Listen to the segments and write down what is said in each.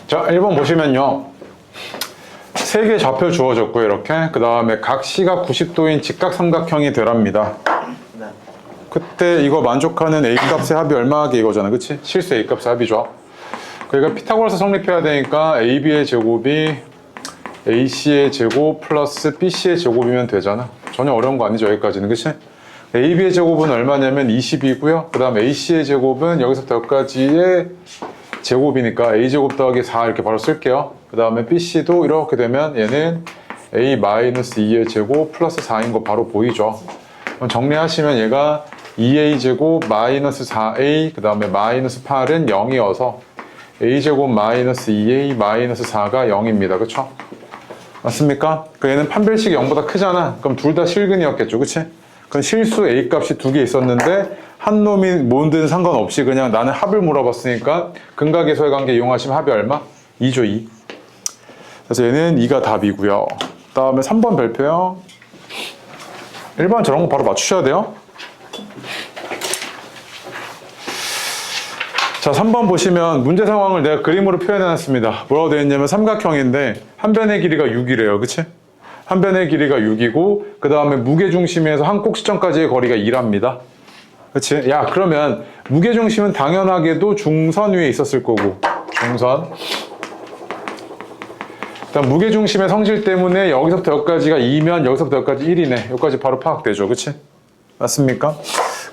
자, 1번 보시면요. 세 개의 좌표 주어졌고요, 이렇게. 그 다음에 각 시각 90도인 직각삼각형이 되랍니다. 네. 그때 이거 만족하는 A값의 합이 얼마게 이거잖아, 그치? 실수 A값의 합이죠. 그러니까 피타고라스 성립해야 되니까 AB의 제곱이 AC의 제곱 플러스 BC의 제곱이면 되잖아. 전혀 어려운 거 아니죠, 여기까지는, 그치? AB의 제곱은 얼마냐면 20이고요. 그 다음 AC의 제곱은 여기서부터 여기까지의 제곱이니까 A제곱 더하기 4 이렇게 바로 쓸게요. 그 다음에 BC도 이렇게 되면 얘는 A-2의 제곱 플러스 4인 거 바로 보이죠. 그럼 정리하시면 얘가 2A제곱 마이너스 4A 그 다음에 마이너스 8은 0이어서 A제곱 마이너스 2A 마이너스 4가 0입니다. 그쵸? 맞습니까? 그 얘는 판별식이 0보다 크잖아. 그럼 둘 다 실근이었겠죠. 그치? 그럼 실수 A 값이 두 개 있었는데 한 놈이 뭔든 상관없이 그냥 나는 합을 물어봤으니까 근각에서의 관계 이용하시면 합이 얼마? 2죠, 2. 그래서 얘는 2가 답이고요. 그 다음에 3번 별표요. 1번 저런 거 바로 맞추셔야 돼요. 자, 3번 보시면 문제 상황을 내가 그림으로 표현해놨습니다. 뭐라고 되어 있냐면 삼각형인데 한 변의 길이가 6이래요. 그치? 한 변의 길이가 6이고 그 다음에 무게중심에서 한 꼭지점까지의 거리가 2랍니다. 그치? 야, 그러면 무게중심은 당연하게도 중선 위에 있었을 거고 중선. 일단 무게중심의 성질 때문에 여기서부터 여기까지가 2면 여기서부터 여기까지 1이네. 여기까지 바로 파악되죠. 그치? 맞습니까?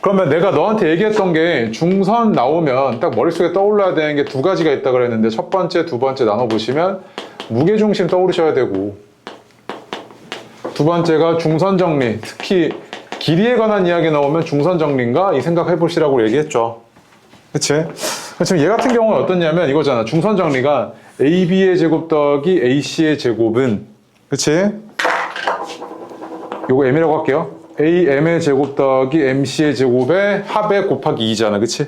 그러면 내가 너한테 얘기했던 게 중선 나오면 딱 머릿속에 떠올라야 되는 게 두 가지가 있다 그랬는데 첫 번째, 두 번째 나눠보시면 무게중심 떠오르셔야 되고 두 번째가 중선 정리, 특히 길이에 관한 이야기 나오면 중선 정리인가? 이 생각 해보시라고 얘기했죠. 그치? 지금 얘 같은 경우는 어떻냐면 이거잖아. 중선 정리가 AB의 제곱 더하기 AC의 제곱은 그치? 요거 M이라고 할게요. AM의 제곱 더하기 MC의 제곱의 합에 곱하기 2잖아. 그치?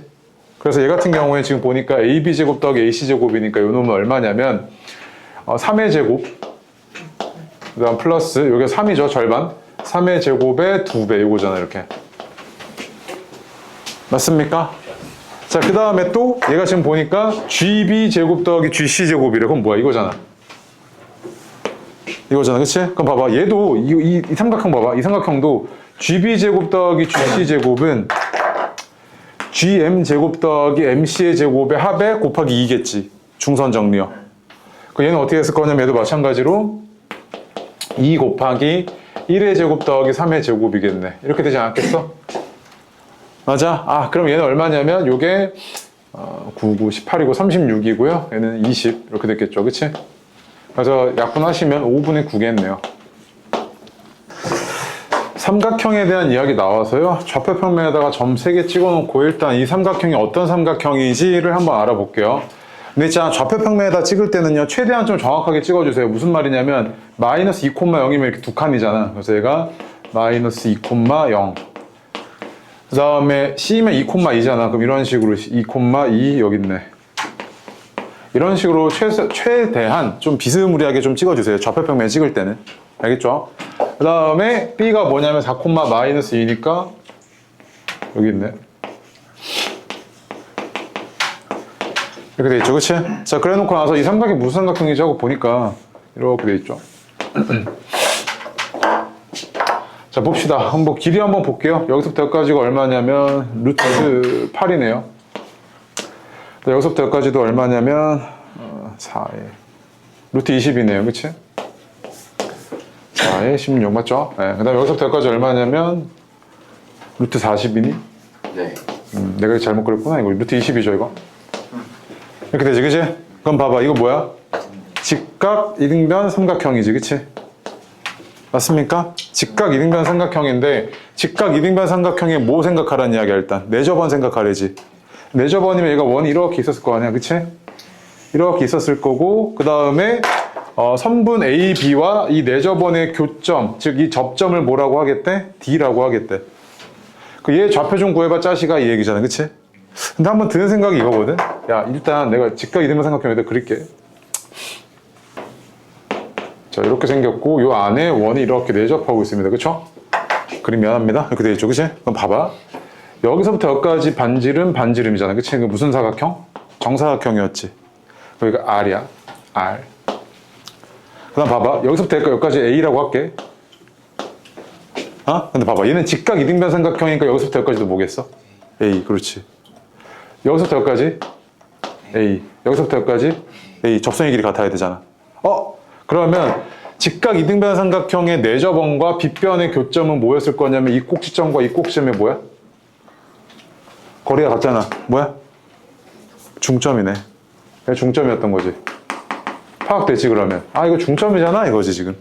그래서 얘 같은 경우에 지금 보니까 AB 제곱 더하기 AC 제곱이니까 요 놈은 얼마냐면 3의 제곱 그 다음 플러스 요게 3이죠. 절반 3의 제곱의 2배 요거잖아. 이렇게 맞습니까? 자, 그 다음에 또 얘가 지금 보니까 GB 제곱 더하기 GC 제곱이래. 그럼 뭐야? 이거잖아. 이거잖아. 그치? 그럼 봐봐. 얘도 이 삼각형 봐봐. 이 삼각형도 GB 제곱 더하기 GC 제곱은 GM 제곱 더하기 MC의 제곱의 합에 곱하기 2겠지. 중선 정리요. 그 얘는 어떻게 했을 거냐면 얘도 마찬가지로 2 곱하기 1의 제곱 더하기 3의 제곱이겠네. 이렇게 되지 않았겠어? 맞아? 아, 그럼 얘는 얼마냐면 요게 9, 9, 18이고 36이고요. 얘는 20 이렇게 됐겠죠. 그치? 그래서 약분하시면 5분의 9겠네요. 삼각형에 대한 이야기 나와서요. 좌표평면에다가 점 3개 찍어놓고 일단 이 삼각형이 어떤 삼각형인지를 한번 알아볼게요. 근데 있잖아, 좌표평면에다 찍을 때는요. 최대한 좀 정확하게 찍어주세요. 무슨 말이냐면 마이너스 2,0이면 이렇게 두 칸이잖아. 그래서 얘가 마이너스 2,0 그 다음에 C면 2,2잖아. 그럼 이런 식으로 2,2 여기 있네. 이런 식으로 최대한 좀 비스무리하게 좀 찍어주세요. 좌표평면 찍을 때는. 알겠죠? 그 다음에 B가 뭐냐면 4, 마이너스 2니까 여기 있네. 이렇게 돼 있죠. 그치? 자, 그래 놓고 나서 이 삼각이 무슨 삼각형이지 하고 보니까 이렇게 돼 있죠. 자, 봅시다. 한번 길이 한번 볼게요. 여기서부터 여기까지가 얼마냐면 루트 8이네요. 여기서부터 여기까지도 얼마냐면 4에 루트 20이네요. 그치? 4에 16 맞죠? 네. 그 다음에 여기서부터 여기까지 얼마냐면 루트 40이니? 네. 내가 잘못 그렸구나. 이거 루트 20이죠 이거? 이렇게 되지. 그치? 그럼 봐봐. 이거 뭐야? 직각 이등변 삼각형이지. 그치? 맞습니까? 직각 이등변 삼각형인데 직각 이등변 삼각형에 뭐 생각하라는 이야기야. 일단 내저번 생각하래지. 내저번이면 얘가 원이 이렇게 있었을 거 아니야. 그치? 이렇게 있었을 거고 그 다음에 선분 A, B와 이 내저번의 교점 즉 이 접점을 뭐라고 하겠대? D라고 하겠대. 그 얘 좌표 좀 구해봐 짜시가 이 얘기잖아. 그치? 근데 한번 드는 생각이 이거거든. 야, 일단 내가 직각 이등변 삼각형에다 그릴게. 자, 이렇게 생겼고 요 안에 원이 이렇게 내접하고 있습니다. 그쵸? 그림 미안합니다. 이렇게 되어 있죠. 그치? 그럼 봐봐. 여기서부터 여기까지 반지름이잖아. 그치? 그 무슨 사각형? 정사각형이었지. 여기가 R이야. R. 그 다음 봐봐. 여기서부터 여기까지 A라고 할게. 근데 봐봐. 얘는 직각 이등변 삼각형이니까 여기서부터 여기까지도 뭐겠어? A. 그렇지. 여기서부터 여기까지 A. 여기서부터 여기까지 A. 접선의 길이 같아야 되잖아. 그러면 직각 이등변 삼각형의 내접원과 빗변의 교점은 뭐였을 거냐면 이 꼭지점과 이 꼭지점이 뭐야? 거리가 같잖아. 뭐야? 중점이네. 중점이었던 거지. 파악되지 그러면. 이거 중점이잖아 이거지 지금.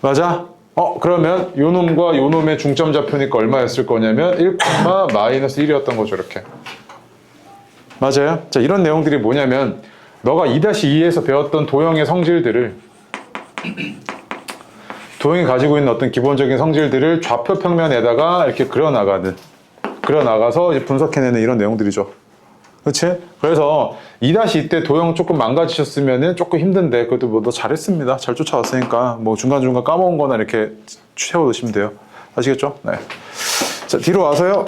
맞아? 그러면 요 놈과 요 놈의 중점 좌표니까 얼마였을 거냐면 1, 마이너스 1이었던 거죠 이렇게. 맞아요? 자, 이런 내용들이 뭐냐면 너가 2-2에서 배웠던 도형의 성질들을 도형이 가지고 있는 어떤 기본적인 성질들을 좌표 평면에다가 이렇게 그려나가서 이제 분석해내는 이런 내용들이죠. 그렇지? 그래서 2-2 때 도형 조금 망가지셨으면은 조금 힘든데 그래도 뭐 너 잘했습니다. 잘 쫓아왔으니까 뭐 중간중간 까먹은 거나 이렇게 채워두시면 돼요. 아시겠죠? 네. 자, 뒤로 와서요.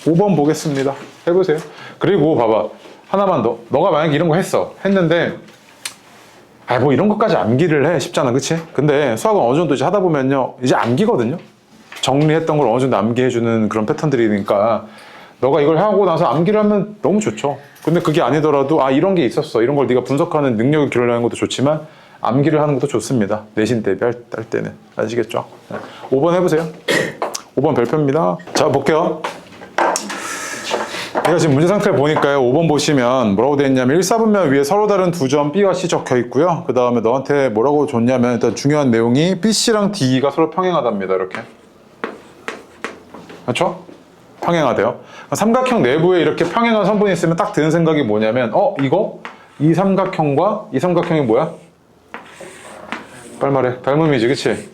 5번 보겠습니다. 해보세요. 그리고 봐봐. 하나만 더. 너가 만약에 이런 거 했는데 뭐 이런 것까지 암기를 해 쉽잖아. 그치? 근데 수학은 어느 정도 이제 하다 보면요. 이제 암기거든요. 정리했던 걸 어느 정도 암기해주는 그런 패턴들이니까 너가 이걸 하고 나서 암기를 하면 너무 좋죠. 근데 그게 아니더라도 이런 게 있었어. 이런 걸 네가 분석하는 능력을 기르려는 것도 좋지만 암기를 하는 것도 좋습니다. 내신 대비할 때는. 아시겠죠? 5번 해보세요. 5번 별표입니다. 자, 볼게요. 제가 지금 문제 상태를 보니까요. 5번 보시면 뭐라고 되어 있냐면 1사분면 위에 서로 다른 두 점 B와 C 적혀 있고요. 그 다음에 너한테 뭐라고 줬냐면 일단 중요한 내용이 BC랑 D가 서로 평행하답니다. 이렇게. 그렇죠? 평행하대요. 삼각형 내부에 이렇게 평행한 선분이 있으면 딱 드는 생각이 뭐냐면 이거? 이 삼각형과 이 삼각형이 뭐야? 빨리 말해. 닮음이지, 그치?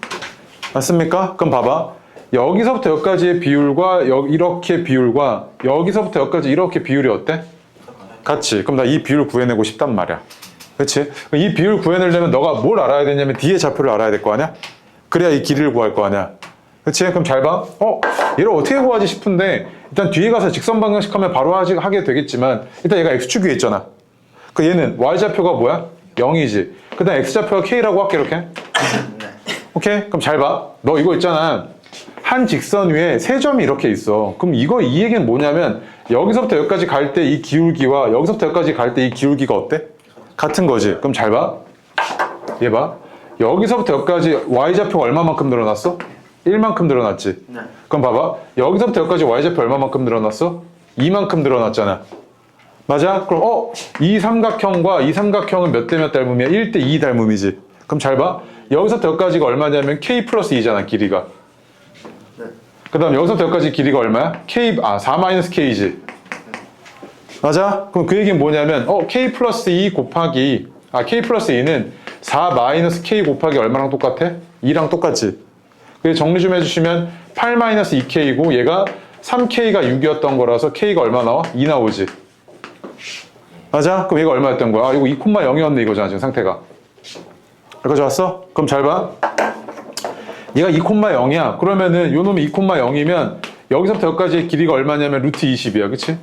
맞습니까? 그럼 봐봐. 여기서부터 여기까지의 비율과 이렇게 비율과 여기서부터 여기까지 이렇게 비율이 어때? 같이. 그럼 나 이 비율 구해내고 싶단 말이야. 그치? 이 비율 구해내려면 너가 뭘 알아야 되냐면 D의 좌표를 알아야 될 거 아니야? 그래야 이 길이를 구할 거 아니야. 그치? 그럼 잘 봐. 얘를 어떻게 구하지 싶은데 일단 뒤에 가서 직선 방정식 하면 바로 하게 되겠지만 일단 얘가 X축 위에 있잖아. 그 얘는 Y좌표가 뭐야? 0이지. 그 다음 X좌표가 K라고 할게 이렇게. 오케이? 그럼 잘 봐. 너 이거 있잖아. 한 직선 위에 세 점이 이렇게 있어. 그럼 이 얘기는 뭐냐면 여기서부터 여기까지 갈 때 이 기울기와 여기서부터 여기까지 갈 때 이 기울기가 어때? 같은 거지. 그럼 잘 봐. 얘 봐. 여기서부터 여기까지 Y좌표가 얼마만큼 늘어났어? 1만큼 늘어났지. 네. 그럼 봐봐. 여기서부터 여기까지 Y좌표 얼마만큼 늘어났어? 2만큼 늘어났잖아. 맞아? 그럼 이 삼각형과 이 삼각형은 몇 대 몇 닮음이야? 1대 2 닮음이지. 그럼 잘 봐. 여기서부터 여기까지가 얼마냐면 K 플러스 2잖아, 길이가. 네. 그 다음 여기서부터 여기까지 길이가 얼마야? 4 마이너스 K지. 맞아? 그럼 그 얘기는 뭐냐면 K 플러스 2 곱하기 K 플러스 2는 4 마이너스 K 곱하기 얼마랑 똑같아? 2랑 똑같지. 그래서 정리 좀 해주시면 8 마이너스 2K고 얘가 3K가 6이었던 거라서 K가 얼마 나와? 2 나오지. 맞아? 그럼 얘가 얼마였던 거야? 이거 2,0이었네 이거잖아 지금 상태가. 여기까지 왔어? 그럼 잘 봐. 얘가 2,0이야. 그러면은 요 놈이 2,0이면 여기서부터 여기까지의 길이가 얼마냐면 루트 20이야. 그치?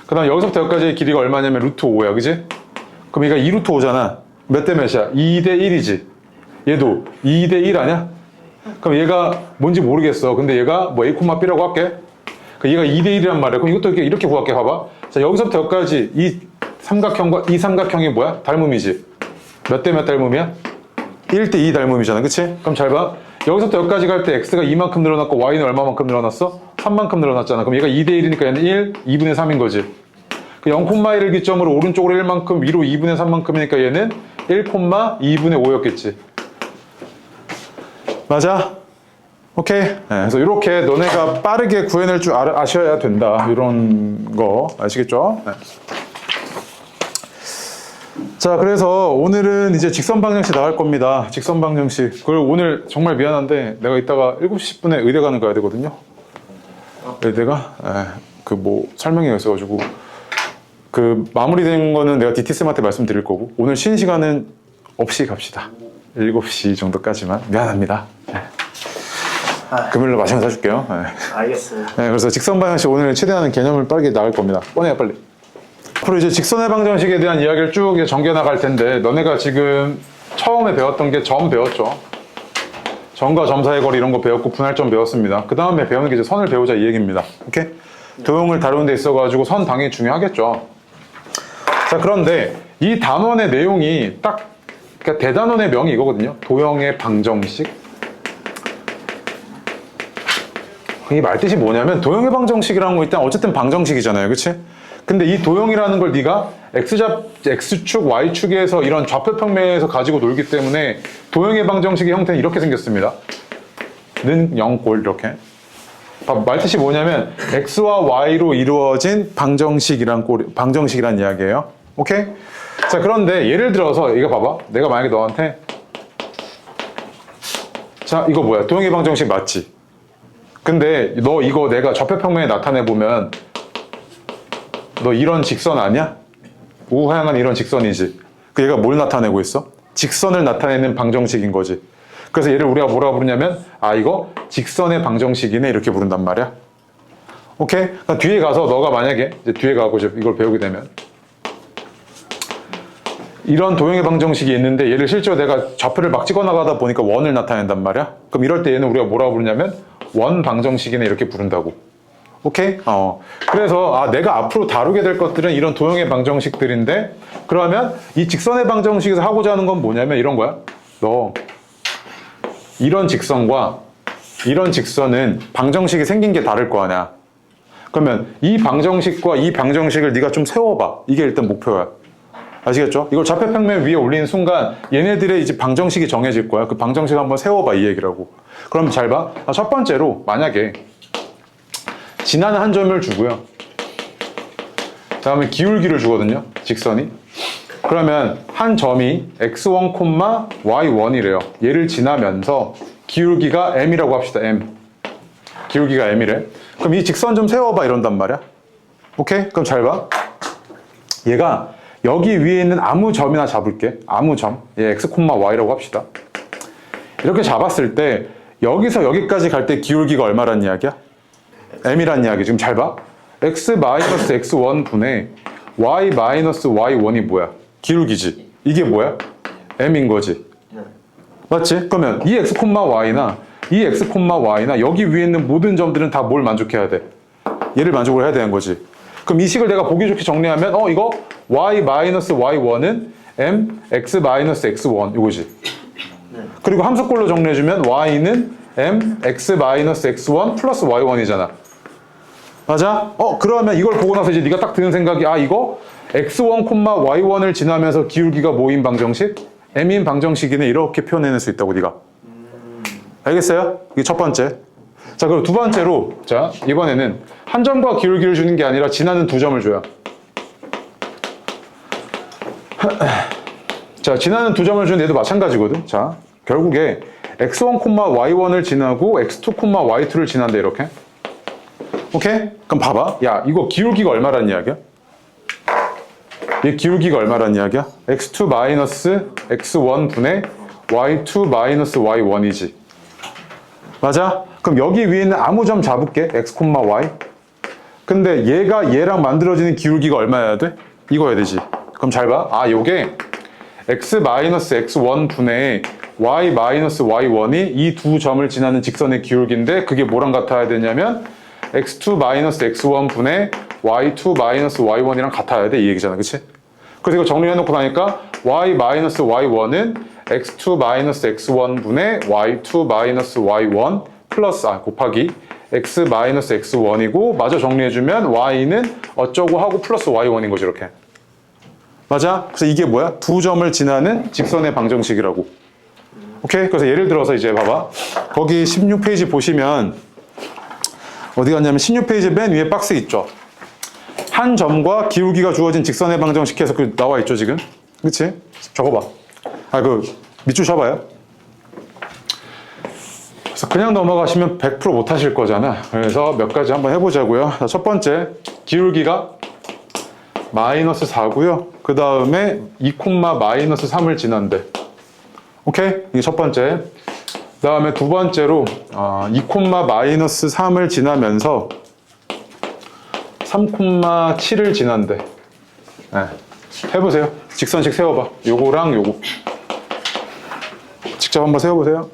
그 다음 여기서부터 여기까지의 길이가 얼마냐면 루트 5야. 그치? 그럼 얘가 2루트 5잖아. 몇 대 몇이야? 2대 1이지. 얘도 2대 1 아니야? 그럼 얘가 뭔지 모르겠어. 근데 얘가 뭐 A, B라고 할게. 얘가 2대 1이란 말이야. 그럼 이것도 이렇게 구할게. 봐봐. 자, 여기서부터 여기까지 이 삼각형과 이 삼각형이 뭐야? 닮음이지. 몇 대 몇 닮음이야? 1대 2 닮음이잖아. 그치? 그럼 잘 봐. 여기서부터 여기까지 갈 때 X가 2만큼 늘어났고 Y는 얼마만큼 늘어났어? 3만큼 늘어났잖아. 그럼 얘가 2대 1이니까 얘는 1, 2분의 3인 거지. 0,1을 기점으로 오른쪽으로 1만큼, 위로 2분의 3만큼이니까 얘는 1,2분의 5였겠지. 맞아? 오케이? 네, 그래서 이렇게 너네가 빠르게 구해낼 줄 아셔야 된다. 이런 거 아시겠죠? 네. 자, 그래서 오늘은 이제 직선 방정식 나갈 겁니다. 직선 방정식. 그걸 오늘 정말 미안한데 내가 이따가 7시 10분에 의대 가는 가야 되거든요. 의대가 그 뭐 설명회가 있어가지고 그 마무리된 거는 내가 DT쌤한테 말씀드릴 거고 오늘 쉬는 시간은 없이 갑시다. 7시 정도까지만. 미안합니다. 네. 금요일로 맛있는 거 사줄게요. 네. 알겠어요. 네, 그래서 직선 방정식 오늘 최대한 개념을 빠르게 나갈 겁니다. 꺼내요, 빨리. 앞으로 이제 직선의 방정식에 대한 이야기를 쭉 이제 전개 나갈 텐데, 너네가 지금 처음에 배웠던 게 점 배웠죠. 점과 점 사이의 거리 이런 거 배웠고 분할점 배웠습니다. 그 다음에 배우는 게 이제 선을 배우자 이 얘기입니다. 오케이? 도형을 다루는 데 있어가지고 선 당연히 중요하겠죠. 자, 그런데 이 단원의 내용이 딱, 그러니까 대단원의 명이 이거거든요. 도형의 방정식. 이 말뜻이 뭐냐면 도형의 방정식이라는 거 일단 어쨌든 방정식이잖아요. 그치? 근데 이 도형이라는 걸 네가 X축, Y축에서 이런 좌표평면에서 가지고 놀기 때문에 도형의 방정식의 형태는 이렇게 생겼습니다. 는 0골 이렇게. 말뜻이 뭐냐면 X와 Y로 이루어진 방정식이란 이야기예요. 오케이? 자, 그런데 예를 들어서 이거 봐봐. 내가 만약에 너한테 자, 이거 뭐야? 도형의 방정식 맞지? 근데 너 이거 내가 좌표평면에 나타내보면 너 이런 직선 아니야? 우하향한 이런 직선이지. 그 얘가 뭘 나타내고 있어? 직선을 나타내는 방정식인 거지. 그래서 얘를 우리가 뭐라고 부르냐면 이거 직선의 방정식이네 이렇게 부른단 말이야. 오케이? 그러니까 뒤에 가서 너가 만약에 이제 뒤에 가고 이걸 배우게 되면 이런 도형의 방정식이 있는데 얘를 실제로 내가 좌표를 막 찍어 나가다 보니까 원을 나타낸단 말이야. 그럼 이럴 때 얘는 우리가 뭐라고 부르냐면 원 방정식이네 이렇게 부른다고. 오케이? 그래서 내가 앞으로 다루게 될 것들은 이런 도형의 방정식들인데, 그러면 이 직선의 방정식에서 하고자 하는 건 뭐냐면 이런 거야. 너 이런 직선과 이런 직선은 방정식이 생긴 게 다를 거 아니야. 그러면 이 방정식과 이 방정식을 네가 좀 세워봐. 이게 일단 목표야. 아시겠죠? 이걸 좌표평면 위에 올리는 순간 얘네들의 이제 방정식이 정해질 거야. 그 방정식 한번 세워봐 이 얘기라고. 그럼 잘 봐. 첫 번째로 만약에 지나는 한 점을 주고요. 다음에 기울기를 주거든요. 직선이. 그러면 한 점이 x1, y1이래요. 얘를 지나면서 기울기가 m이라고 합시다. m. 기울기가 m이래. 그럼 이 직선 좀 세워봐 이런단 말이야. 오케이? 그럼 잘 봐. 얘가 여기 위에 있는 아무 점이나 잡을게. 아무 점. 얘 x, y라고 합시다. 이렇게 잡았을 때 여기서 여기까지 갈 때 기울기가 얼마란 이야기야? m이란 이야기. 지금 잘 봐. x-x1 분의 y-y1이 뭐야? 기울기지. 이게 뭐야? m인 거지. 맞지? 그러면 이 x, y나 이 x, y나 여기 위에 있는 모든 점들은 다 뭘 만족해야 돼? 얘를 만족을 해야 되는 거지. 그럼 이 식을 내가 보기 좋게 정리하면 이거 y-y1은 m x-x1 이거지. 그리고 함수꼴로 정리해주면 y는 m x-x1 플러스 y1이잖아. 맞아? 그러면 이걸 보고 나서 이제 네가 딱 드는 생각이 이거 x1, y1을 지나면서 기울기가 뭐인 방정식? m인 방정식이네 이렇게 표현해낼 수 있다고 네가. 알겠어요? 이게 첫 번째. 자, 그리고 두 번째로 자 이번에는 한 점과 기울기를 주는 게 아니라 지나는 두 점을 줘요. 자, 지나는 두 점을 주는 얘도 마찬가지거든. 자, 결국에 x1, y1을 지나고 x2, y2를 지난다 이렇게. 오케이? 그럼 봐봐. 야, 이거 기울기가 얼마란 이야기야? 이 기울기가 얼마란 이야기야? x2 마이너스 x1 분의 y2 마이너스 y1이지. 맞아? 그럼 여기 위에 있는 아무 점 잡을게. x, y. 근데 얘가 얘랑 만들어지는 기울기가 얼마여야 돼? 이거여야 되지. 그럼 잘 봐. 요게 x 마이너스 x1 분의 y 마이너스 y1이 이 두 점을 지나는 직선의 기울기인데 그게 뭐랑 같아야 되냐면 x2 마이너스 x1 분의 y2 마이너스 y1이랑 같아야 돼 이 얘기잖아. 그치? 그래서 이거 정리해놓고 나니까 y 마이너스 y1은 x2 마이너스 x1 분의 y2 마이너스 y1 플러스 곱하기 x 마이너스 x1이고 마저 정리해주면 y는 어쩌고 하고 플러스 y1인 거지 이렇게. 맞아? 그래서 이게 뭐야? 두 점을 지나는 직선의 방정식이라고. 오케이? 그래서 예를 들어서 이제 봐봐. 거기 16페이지 보시면 어디 갔냐면 16페이지 맨 위에 박스 있죠? 한 점과 기울기가 주어진 직선의 방정식해서 나와 있죠 지금? 그치? 적어봐. 밑줄 쳐봐요. 그래서 그냥 넘어가시면 100% 못하실 거잖아. 그래서 몇 가지 한번 해보자고요. 자, 첫 번째, 기울기가 마이너스 4고요. 그 다음에 2, 마이너스 3을 지난대. 오케이? 이게 첫 번째. 그 다음에 두 번째로 2, 마이너스 3을 지나면서 3, 7을 지난대. 네. 해보세요. 직선식 세워봐. 요거랑 요거. 직접 한번 세워보세요.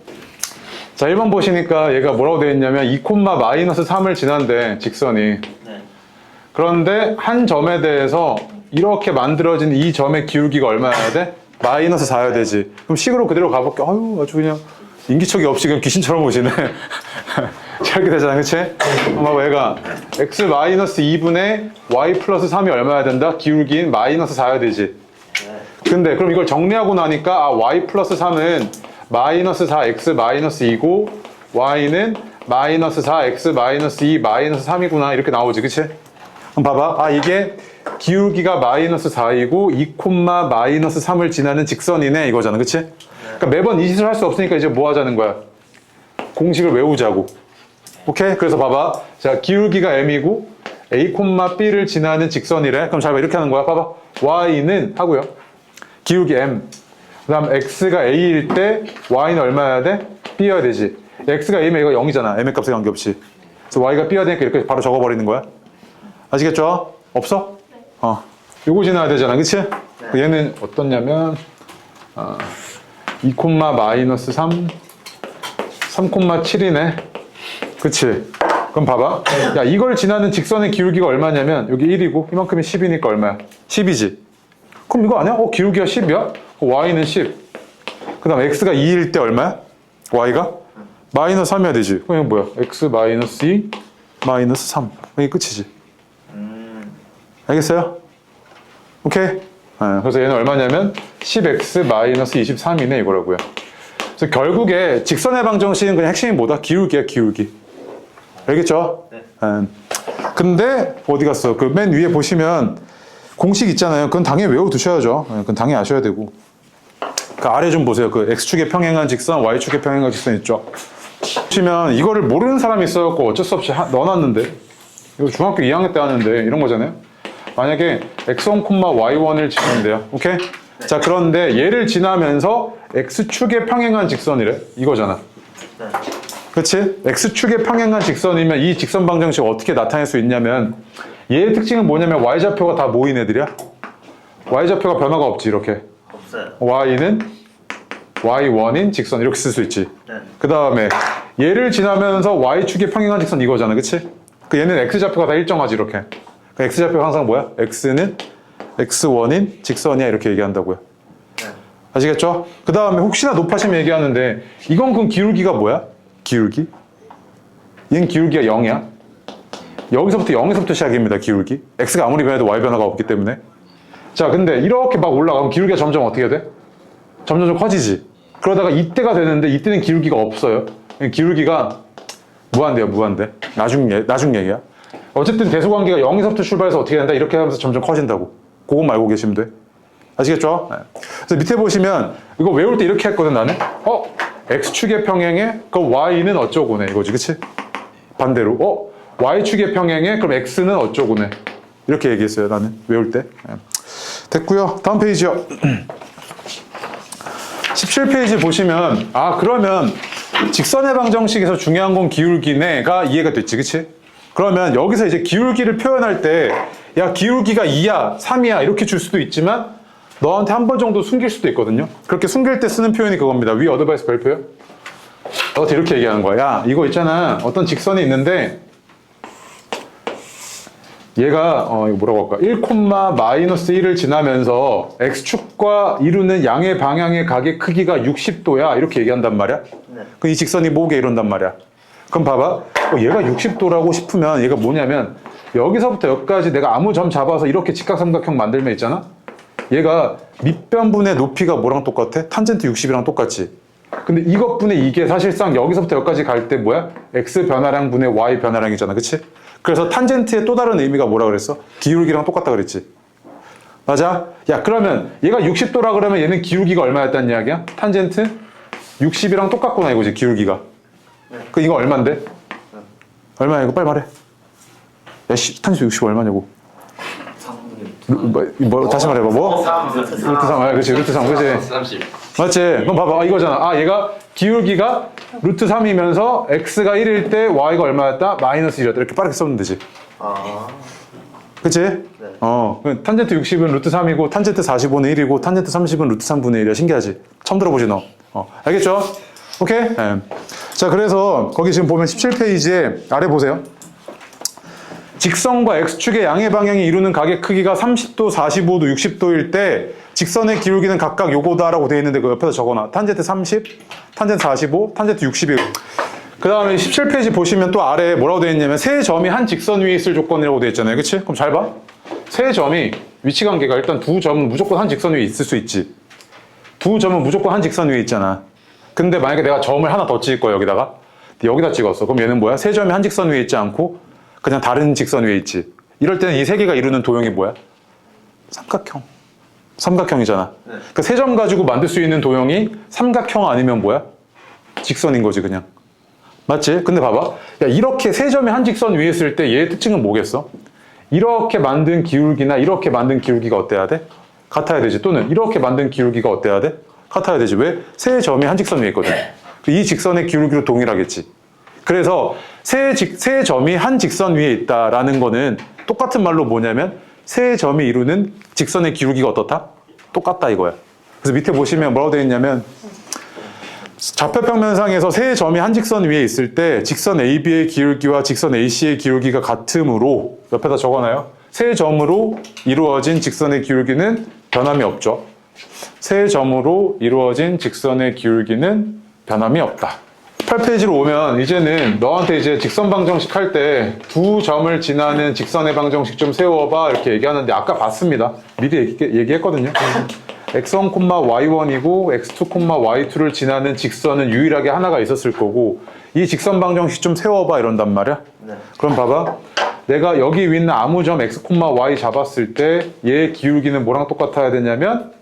자, 1번 보시니까 얘가 뭐라고 되어 있냐면 2, 마이너스 3을 지난대, 직선이. 네. 그런데 한 점에 대해서 이렇게 만들어진 이 점의 기울기가 얼마여야 돼? 마이너스 4여야 되지. 그럼 식으로 그대로 가볼게. 아유, 아주 그냥 인기척이 없이 그냥 귀신처럼 오시네. 이렇게 되잖아, 그치? 봐봐, 얘가 x 마이너스 2분의 y 플러스 3이 얼마여야 된다? 기울기인 마이너스 4여야 되지. 근데 그럼 이걸 정리하고 나니까 아, y 플러스 3은 마이너스 4x 마이너스 2고 y는 마이너스 4x 마이너스 2 마이너스 3이구나 이렇게 나오지, 그치? 그럼 봐봐, 아 이게 기울기가 마이너스 4이고 2, 마이너스 3을 지나는 직선이네 이거잖아, 그치? 그러니까 매번 이 짓을 할 수 없으니까 이제 뭐 하자는 거야? 공식을 외우자고. 오케이? 그래서 봐봐, 자 기울기가 m이고 a, b를 지나는 직선이래. 그럼 잘 봐, 이렇게 하는 거야. 봐봐, y는 하고요, 기울기 m, 그 다음 x가 a일 때 y는 얼마여야 돼? b여야 되지. x가 a면 이거 0이잖아, m의 값에 관계없이. 그래서 y가 b여야 되니까 이렇게 바로 적어버리는 거야. 아시겠죠? 없어? 네. 요거 지나야 되잖아, 그치? 네. 얘는 어떻냐면 2, 마이너스 3, 3,7이네. 그치? 그럼 봐봐, 야 이걸 지나는 직선의 기울기가 얼마냐면 여기 1이고 이만큼이 10이니까 얼마야? 10이지. 그럼 이거 아니야? 기울기가 10이야? y는 10. 그 다음 x가 2일 때 얼마야? y가? 마이너스 3이어야 되지. 그럼 이건 뭐야? x 마이너스 2 마이너스 3. 이게 끝이지. 알겠어요? 오케이? 네, 그래서 얘는 얼마냐면 10x 마이너스 23이네 이거라고요. 그래서 결국에 직선의 방정식은 그냥 핵심이 뭐다? 기울기야, 기울기. 알겠죠? 네. 근데 어디 갔어? 그 맨 위에 보시면 공식 있잖아요. 그건 당연히 외워두셔야죠. 그건 당연히 아셔야 되고. 그 아래 좀 보세요. 그 x축에 평행한 직선, y축에 평행한 직선 있죠? 보시면 이거를 모르는 사람이 있어갖고 어쩔 수 없이 넣어놨는데, 이거 중학교 2학년 때 하는데 이런 거잖아요. 만약에 x1, y1을 지는데요. 오케이? 네. 자, 그런데 얘를 지나면서 x축에 평행한 직선이래. 이거잖아. 네. 그치? x축에 평행한 직선이면 이 직선 방정식 어떻게 나타낼 수 있냐면, 얘의 특징은 뭐냐면 y좌표가 다 모인 애들이야. y좌표가 변화가 없지, 이렇게. 없어요. y는 y1인 직선 이렇게 쓸 수 있지. 네. 그 다음에 얘를 지나면서 y축에 평행한 직선 이거잖아, 그치? 그 얘는 x좌표가 다 일정하지, 이렇게. 그 x좌표가 항상 뭐야? x는 x1인 직선이야 이렇게 얘기한다고요. 네. 아시겠죠? 그 다음에 혹시나 높아시면 얘기하는데, 이건 그럼 기울기가 뭐야? 기울기? 얘는 기울기가 0이야. 여기서부터 0에서부터 시작입니다, 기울기. x가 아무리 변해도 y 변화가 없기 때문에. 자, 근데 이렇게 막 올라가면 기울기가 점점 어떻게 돼? 점점 커지지. 그러다가 이때가 되는데 이때는 기울기가 없어요. 기울기가 무한대야, 무한대. 나중 얘기야. 어쨌든 대소관계가 0에서부터 출발해서 어떻게 된다? 이렇게 하면서 점점 커진다고. 그것만 알고 계시면 돼. 아시겠죠? 네. 그래서 밑에 보시면 이거 외울 때 이렇게 했거든, 나는. x축의 평행에 그럼 y는 어쩌고네 이거지, 그치? 반대로 y축의 평행에 그럼 x는 어쩌고네 이렇게 얘기했어요, 나는 외울 때. 네. 됐고요. 다음 페이지요. 17페이지 보시면 그러면 직선의 방정식에서 중요한 건 기울기네가 이해가 됐지, 그치? 그러면 여기서 이제 기울기를 표현할 때 야 기울기가 2야 3이야 이렇게 줄 수도 있지만 너한테 한 번 정도 숨길 수도 있거든요. 그렇게 숨길 때 쓰는 표현이 그겁니다. 위 어드바이스 별표요. 너한테 이렇게 얘기하는 거야. 야 이거 있잖아, 어떤 직선이 있는데 얘가 이거 뭐라고 할까? 1, 마이너스 1을 지나면서 x축과 이루는 양의 방향의 각의 크기가 60도야 이렇게 얘기한단 말이야. 네. 그럼 이 직선이 뭐게 이런단 말이야. 그럼 봐봐, 얘가 60도라고 싶으면 얘가 뭐냐면 여기서부터 여기까지 내가 아무 점 잡아서 이렇게 직각삼각형 만들면 있잖아. 얘가 밑변분의 높이가 뭐랑 똑같아? 탄젠트 60이랑 똑같지. 근데 이것분의 이게 사실상 여기서부터 여기까지 갈 때 뭐야? x 변화량 분의 y 변화량이잖아, 그치? 그래서 탄젠트의 또 다른 의미가 뭐라 그랬어? 기울기랑 똑같다 그랬지. 맞아? 야 그러면 얘가 60도라 그러면 얘는 기울기가 얼마였다는 이야기야? 탄젠트 60이랑 똑같구나 이거지, 기울기가. 그 이거 얼만데? 얼마야 이거? 빨리 말해. 야 탄젠트 60 얼마냐고. 다시 말해봐. 뭐? 루트 3. 그치, 루트 3. 그치? 30. 맞지? 그럼 봐봐, 이거잖아. 얘가 기울기가 루트 3이면서 x가 1일 때 y가 얼마였다? 마이너스 1이었다. 이렇게 빠르게 써면 되지. 그치? 네. 탄젠트 60은 루트 3이고 탄젠트 45는 1이고 탄젠트 30은 루트 3분의 1이야. 신기하지? 처음 들어보지 너? 알겠죠? 오케이? 네. 자, 그래서 거기 지금 보면 17페이지에 아래 보세요. 직선과 X축의 양의 방향이 이루는 각의 크기가 30도, 45도, 60도일 때 직선의 기울기는 각각 요거다라고 되어 있는데 그 옆에다 적어놔. 탄젠트 30, 탄젠트 45, 탄젠트 60이고. 그 다음에 17페이지 보시면 또 아래에 뭐라고 되어 있냐면 세 점이 한 직선 위에 있을 조건이라고 되어 있잖아요. 그치? 그럼 잘 봐. 세 점이 위치관계가 일단 두 점은 무조건 한 직선 위에 있을 수 있지. 두 점은 무조건 한 직선 위에 있잖아. 근데 만약에 내가 점을 하나 더 찍을 거야 여기다가. 여기다 찍었어. 그럼 얘는 뭐야? 세 점이 한 직선 위에 있지 않고 그냥 다른 직선 위에 있지. 이럴 때는 이 세 개가 이루는 도형이 뭐야? 삼각형. 삼각형이잖아. 네. 그 세 점 가지고 만들 수 있는 도형이 삼각형 아니면 뭐야? 직선인 거지 그냥. 맞지? 근데 봐봐. 야, 이렇게 세 점이 한 직선 위에 있을 때 얘의 특징은 뭐겠어? 이렇게 만든 기울기나 이렇게 만든 기울기가 어때야 돼? 같아야 되지. 또는 이렇게 만든 기울기가 어때야 돼? 같아야 되지. 왜? 세 점이 한 직선 위에 있거든. 이 직선의 기울기로 동일하겠지. 그래서 세 점이 한 직선 위에 있다라는 거는 똑같은 말로 뭐냐면 세 점이 이루는 직선의 기울기가 어떻다? 똑같다 이거야. 그래서 밑에 보시면 뭐라고 되어 있냐면 좌표평면상에서 세 점이 한 직선 위에 있을 때 직선 AB의 기울기와 직선 AC의 기울기가 같으므로 옆에다 적어놔요. 세 점으로 이루어진 직선의 기울기는 변함이 없죠. 세 점으로 이루어진 직선의 기울기는 변함이 없다. 8페이지로 오면 이제는 너한테 이제 직선 방정식 할 때 두 점을 지나는 직선의 방정식 좀 세워봐 이렇게 얘기하는데 아까 봤습니다. 미리 얘기했거든요. x1, y1이고 x2, y2를 지나는 직선은 유일하게 하나가 있었을 거고 이 직선 방정식 좀 세워봐 이런단 말이야. 네. 그럼 봐봐. 내가 여기 있는 아무 점 x, y 잡았을 때 얘의 기울기는 뭐랑 똑같아야 되냐면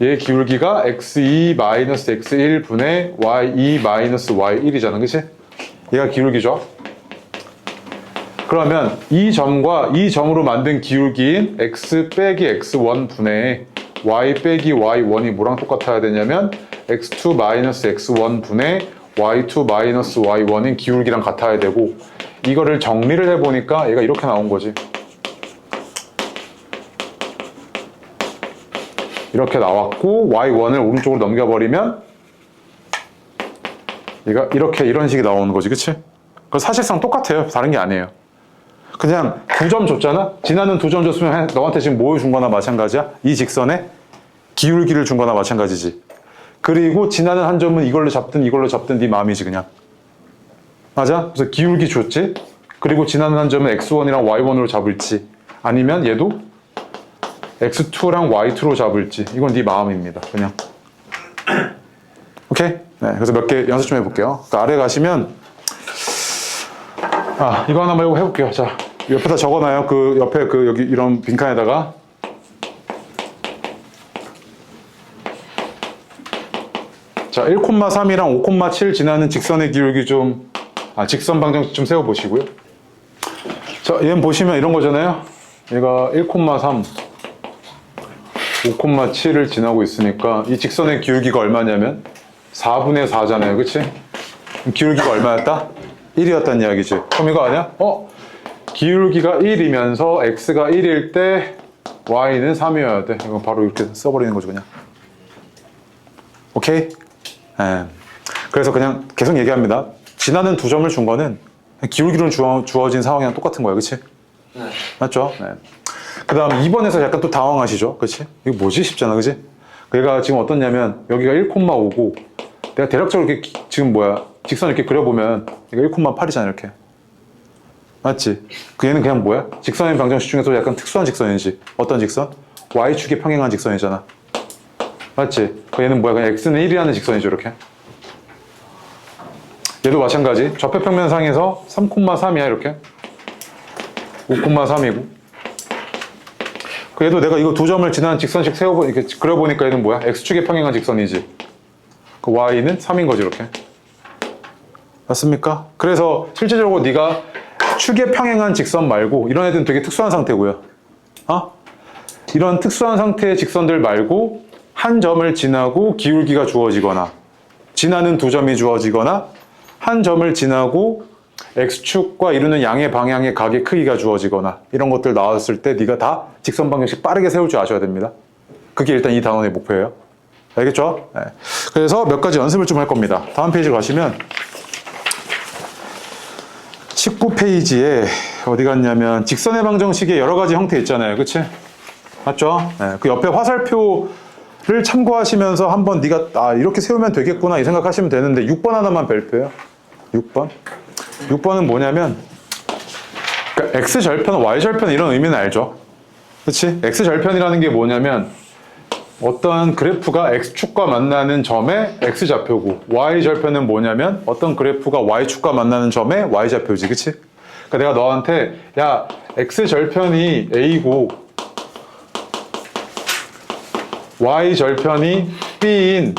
얘의 기울기가 x2-x1 분의 y2-y1이잖아. 그치? 얘가 기울기죠. 그러면 이 점과 이 점으로 만든 기울기인 x 빼기 x1 분의 y 빼기 y1이 뭐랑 똑같아야 되냐면 x2-x1 분의 y2-y1인 기울기랑 같아야 되고 이거를 정리를 해보니까 얘가 이렇게 나온 거지. 이렇게 나왔고 y1을 오른쪽으로 넘겨버리면 얘가 이렇게 이런 식이 나오는 거지. 그치? 그 사실상 똑같아요. 다른 게 아니에요. 그냥 두 점 줬잖아? 지나는 두 점 줬으면 너한테 지금 뭐 준 거나 마찬가지야? 이 직선에 기울기를 준 거나 마찬가지지. 그리고 지나는 한 점은 이걸로 잡든 네 마음이지 그냥. 맞아? 그래서 기울기 줬지? 그리고 지나는 한 점은 x1이랑 y1으로 잡을지 아니면 얘도 x2랑 y2로 잡을지 이건 네 마음입니다. 그냥. 오케이? 네, 그래서 몇 개 연습 좀 해볼게요. 그 아래 가시면 이거 하나만 해볼게요. 자, 옆에다 적어놔요. 그 옆에 그 여기 이런 빈칸에다가 자, 1,3이랑 5,7 지나는 직선의 기울기 좀 직선 방정식 좀 세워보시고요. 자, 얘는 보시면 이런 거잖아요. 얘가 1,3 5,7을 지나고 있으니까 이 직선의 기울기가 얼마냐면 4분의 4잖아요. 그치? 기울기가 얼마였다? 1이었단 이야기지. 그럼 이거 아니야? 기울기가 1이면서 x가 1일 때 y는 3이어야 돼. 이거 바로 이렇게 써버리는 거죠 그냥. 오케이? 네. 그래서 그냥 계속 얘기합니다. 지나는 두 점을 준 거는 기울기로 주어진 상황이랑 똑같은 거야. 그치? 네. 맞죠? 네. 그 다음 2번에서 약간 또 당황하시죠? 그치? 이거 뭐지? 싶잖아. 그치? 얘가 지금 어떻냐면 여기가 1,5고 내가 대략적으로 이렇게 지금 직선 이렇게 그려보면 얘가 1,8이잖아. 이렇게. 맞지? 그 얘는 그냥 뭐야? 직선의 방정식 중에서 약간 특수한 직선이지. 어떤 직선? y축에 평행한 직선이잖아. 맞지? 그 얘는 뭐야? 그냥 x는 1이라는 직선이죠. 이렇게. 얘도 마찬가지. 좌표평면상에서 3,3이야. 이렇게. 5,3이고. 얘도 내가 이거 두 점을 지나는 직선식 이렇게 그려보니까 얘는 뭐야? x축에 평행한 직선이지. 그 y는 3인 거지. 이렇게. 맞습니까? 그래서 실제적으로 네가 축에 평행한 직선 말고 이런 애들은 되게 특수한 상태고요. 이런 특수한 상태의 직선들 말고 한 점을 지나고 기울기가 주어지거나 지나는 두 점이 주어지거나 한 점을 지나고 x축과 이루는 양의 방향의 각의 크기가 주어지거나 이런 것들 나왔을 때 네가 다 직선 방정식 빠르게 세울 줄 아셔야 됩니다. 그게 일단 이 단원의 목표예요. 알겠죠? 네. 그래서 몇 가지 연습을 좀 할 겁니다. 다음 페이지 가시면 19페이지에 어디 갔냐면 직선의 방정식의 여러 가지 형태 있잖아요. 그치? 맞죠? 네. 그 옆에 화살표를 참고하시면서 한번 네가 이렇게 세우면 되겠구나 이 생각하시면 되는데 6번 하나만 별표예요. 6번. 6번은 뭐냐면 그러니까 X절편, Y절편 이런 의미는 알죠? 그치? X절편이라는 게 뭐냐면 어떤 그래프가 X축과 만나는 점의 X좌표고 Y절편은 뭐냐면 어떤 그래프가 Y축과 만나는 점의 Y좌표지. 그치? 그러니까 내가 너한테 야 X절편이 A고 Y절편이 B인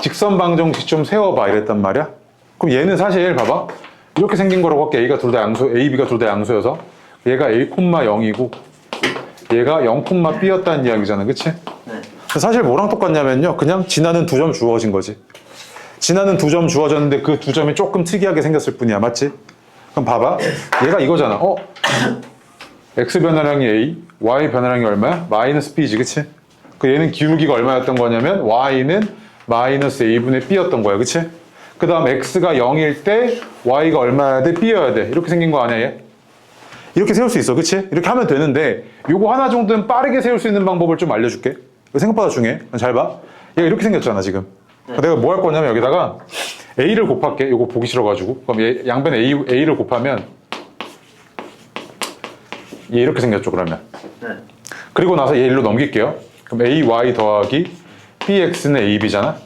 직선 방정식 좀 세워봐 이랬단 말이야. 그럼 얘는 사실 봐봐 이렇게 생긴 거라고 할게. A가 둘 다 양수, A, B가 둘 다 양수여서 얘가 1,0이고 얘가 0,B였다는 이야기잖아. 그치? 네. 사실 뭐랑 똑같냐면요. 그냥 지나는 두 점 주어진 거지. 지나는 두 점 주어졌는데 그 두 점이 조금 특이하게 생겼을 뿐이야. 맞지? 그럼 봐봐. 얘가 이거잖아. X 변화량이 A, Y 변화량이 얼마야? 마이너스 B지. 그치? 그 얘는 기울기가 얼마였던 거냐면 Y는 마이너스 A분의 B였던 거야. 그치? 그 다음 X가 0일 때 Y가 얼마여야 돼? B여야 돼. 이렇게 생긴 거 아니야 얘? 이렇게 세울 수 있어. 그치? 이렇게 하면 되는데 요거 하나 정도는 빠르게 세울 수 있는 방법을 좀 알려줄게. 이거 생각보다 중요해. 잘 봐. 얘가 이렇게 생겼잖아 지금. 내가 뭐 할 거냐면 여기다가 A를 곱할게. 요거 보기 싫어가지고. 그럼 얘 양변에 A를 곱하면 얘 이렇게 생겼죠 그러면. 네. 그리고 나서 얘 일로 넘길게요. 그럼 AY 더하기 BX는 AB잖아.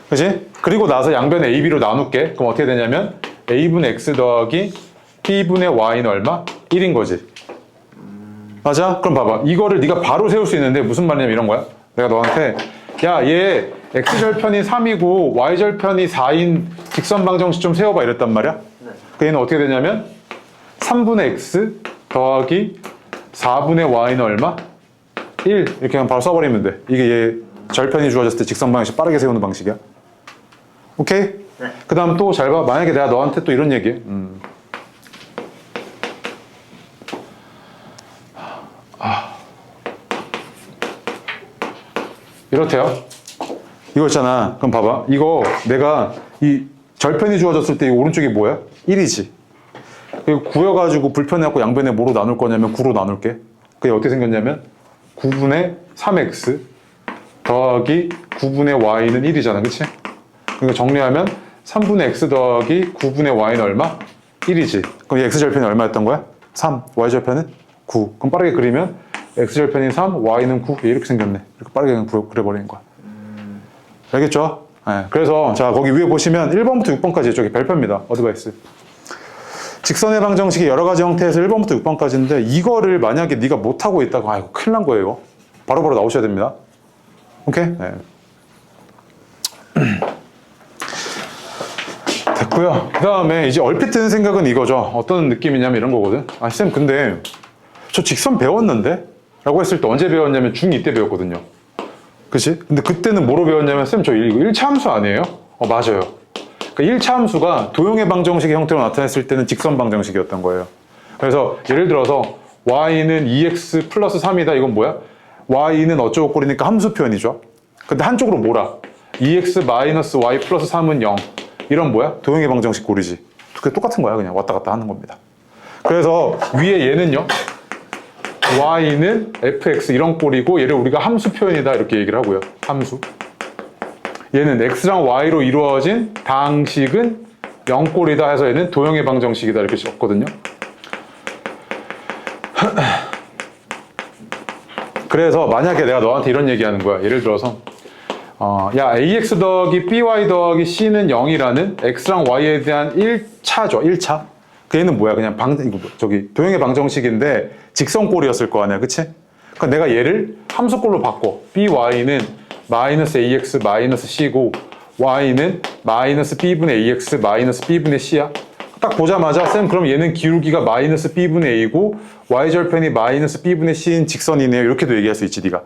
그치? 그리고 나서 양변에 AB로 나눌게. 그럼 어떻게 되냐면 A분의 X 더하기 B분의 Y는 얼마? 1인 거지. 맞아? 그럼 봐봐. 이거를 네가 바로 세울 수 있는데 무슨 말이냐면 이런 거야. 내가 너한테 야, 얘 X절편이 3이고 Y절편이 4인 직선 방정식 좀 세워봐 이랬단 말이야. 네. 그 얘는 어떻게 되냐면 3분의 X 더하기 4분의 Y는 얼마? 1 이렇게 그냥 바로 써버리면 돼. 이게 얘 절편이 주어졌을 때 직선 방정식 빠르게 세우는 방식이야. 오케이? 네. 그 다음 또 잘 봐. 만약에 내가 너한테 또 이런 얘기해. 이렇대요. 이거 있잖아. 그럼 봐봐. 이거 내가 이 절편이 주어졌을 때 이 오른쪽이 뭐야? 1이지. 그리고 9여가지고 불편해갖고 양변에 뭐로 나눌 거냐면 9로 나눌게. 그게 어떻게 생겼냐면 9분의 3x 더하기 9분의 y는 1이잖아. 그치? 그러니까 정리하면 3분의 x 더하기 9분의 y는 얼마? 1이지. 그럼 이 x절편이 얼마였던 거야? 3. y절편은 9. 그럼 빠르게 그리면 x절편이 3, y는 9. 이렇게 생겼네. 이렇게 빠르게 그냥 그려버리는 거야. 알겠죠? 네. 그래서 자 거기 위에 보시면 1번부터 6번까지 저기 별표입니다. 어드바이스. 직선의 방정식이 여러 가지 형태에서 1번부터 6번까지인데 이거를 만약에 네가 못하고 있다고 아이고 큰일 난 거예요. 이거. 바로바로 나오셔야 됩니다. 오케이? 네. 됐고요. 그 다음에 이제 얼핏 드는 생각은 이거죠. 어떤 느낌이냐면 이런 거거든. 아, 쌤 근데 저 직선 배웠는데? 라고 했을 때 언제 배웠냐면 중2 때 배웠거든요. 그치? 근데 그때는 뭐로 배웠냐면 쌤 저 이거 1차 함수 아니에요? 맞아요. 그러니까 1차 함수가 도형의 방정식의 형태로 나타냈을 때는 직선 방정식이었던 거예요. 그래서 예를 들어서 y는 2x 플러스 3이다. 이건 뭐야? y는 어쩌고 꼴이니까 함수 표현이죠. 근데 한쪽으로 몰아. 2x 마이너스 y 플러스 3은 0. 이런 뭐야? 도형의 방정식 꼴이지. 그게 똑같은 거야. 그냥 왔다 갔다 하는 겁니다. 그래서 위에 얘는요. y는 fx 이런 꼴이고 얘를 우리가 함수 표현이다 이렇게 얘기를 하고요. 함수. 얘는 x랑 y로 이루어진 방식은 0꼴이다 해서 얘는 도형의 방정식이다 이렇게 적거든요. 그래서 만약에 내가 너한테 이런 얘기하는 거야. 예를 들어서 야 ax 더하기 by 더하기 c는 0이라는 x랑 y에 대한 1차죠. 1차. 그 얘는 뭐야? 그냥 저기 도형의 방정식인데 직선꼴이었을 거 아니야. 그치? 그러니까 내가 얘를 함수꼴로 바꿔. by는 마이너스 ax 마이너스 c고 y는 마이너스 b분의 ax 마이너스 b분의 c야. 딱 보자마자 쌤 그럼 얘는 기울기가 마이너스 b분의 a고 y절편이 마이너스 b분의 c인 직선이네요. 이렇게도 얘기할 수 있지 네가.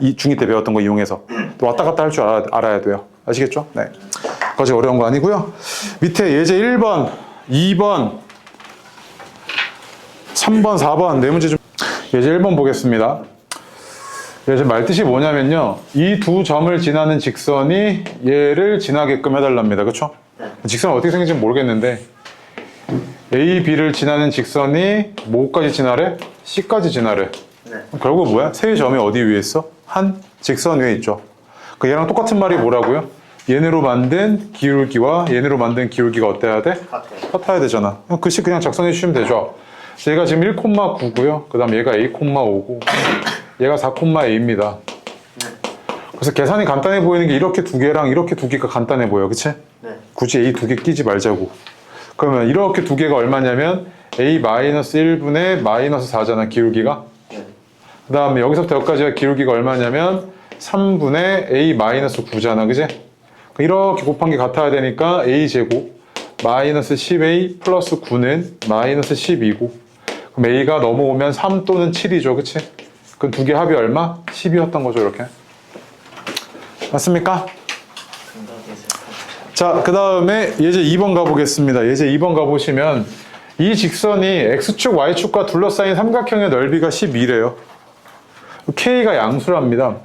이 중2 때 배웠던 거 이용해서 또 왔다 갔다 할 줄 알아야 돼요. 아시겠죠? 네. 그것이 어려운 거 아니고요. 밑에 예제 1번 2번, 3번, 4번 네 문제 좀. 예제 1번 보겠습니다. 예제 말뜻이 뭐냐면요. 이 두 점을 지나는 직선이 얘를 지나게끔 해달랍니다. 그쵸? 직선이 어떻게 생긴지 모르겠는데 A, B를 지나는 직선이 뭐까지 지나래? C까지 지나래. 결국 뭐야? 세 점이 어디 위에 있어? 한 직선 위에 있죠. 그 얘랑 똑같은 말이 뭐라고요? 얘네로 만든 기울기와 얘네로 만든 기울기가 어때야 돼? 같아야 되잖아. 글씨 그냥 작성해 주시면 되죠. 얘가 지금 1,9고요. 그 다음 얘가 A,5고 얘가 4,A입니다. 그래서 계산이 간단해 보이는 게 이렇게 두 개랑 이렇게 두 개가 간단해 보여. 그치? 굳이 A 두 개 끼지 말자고. 그러면 이렇게 두 개가 얼마냐면 A-1분의 -4잖아, 기울기가. 그 다음에 여기서부터 여기까지가 기울기가 얼마냐면 3분의 A-9잖아, 그지? 이렇게 곱한 게 같아야 되니까 A제곱 -10A 플러스 9는 -12고 그럼 A가 넘어오면 3 또는 7이죠, 그치? 그럼 두 개 합이 얼마? 10이었던 거죠, 이렇게. 맞습니까? 자, 그 다음에 예제 2번 가보겠습니다. 예제 2번 가보시면 이 직선이 X축, Y축과 둘러싸인 삼각형의 넓이가 12래요. K가 양수랍니다.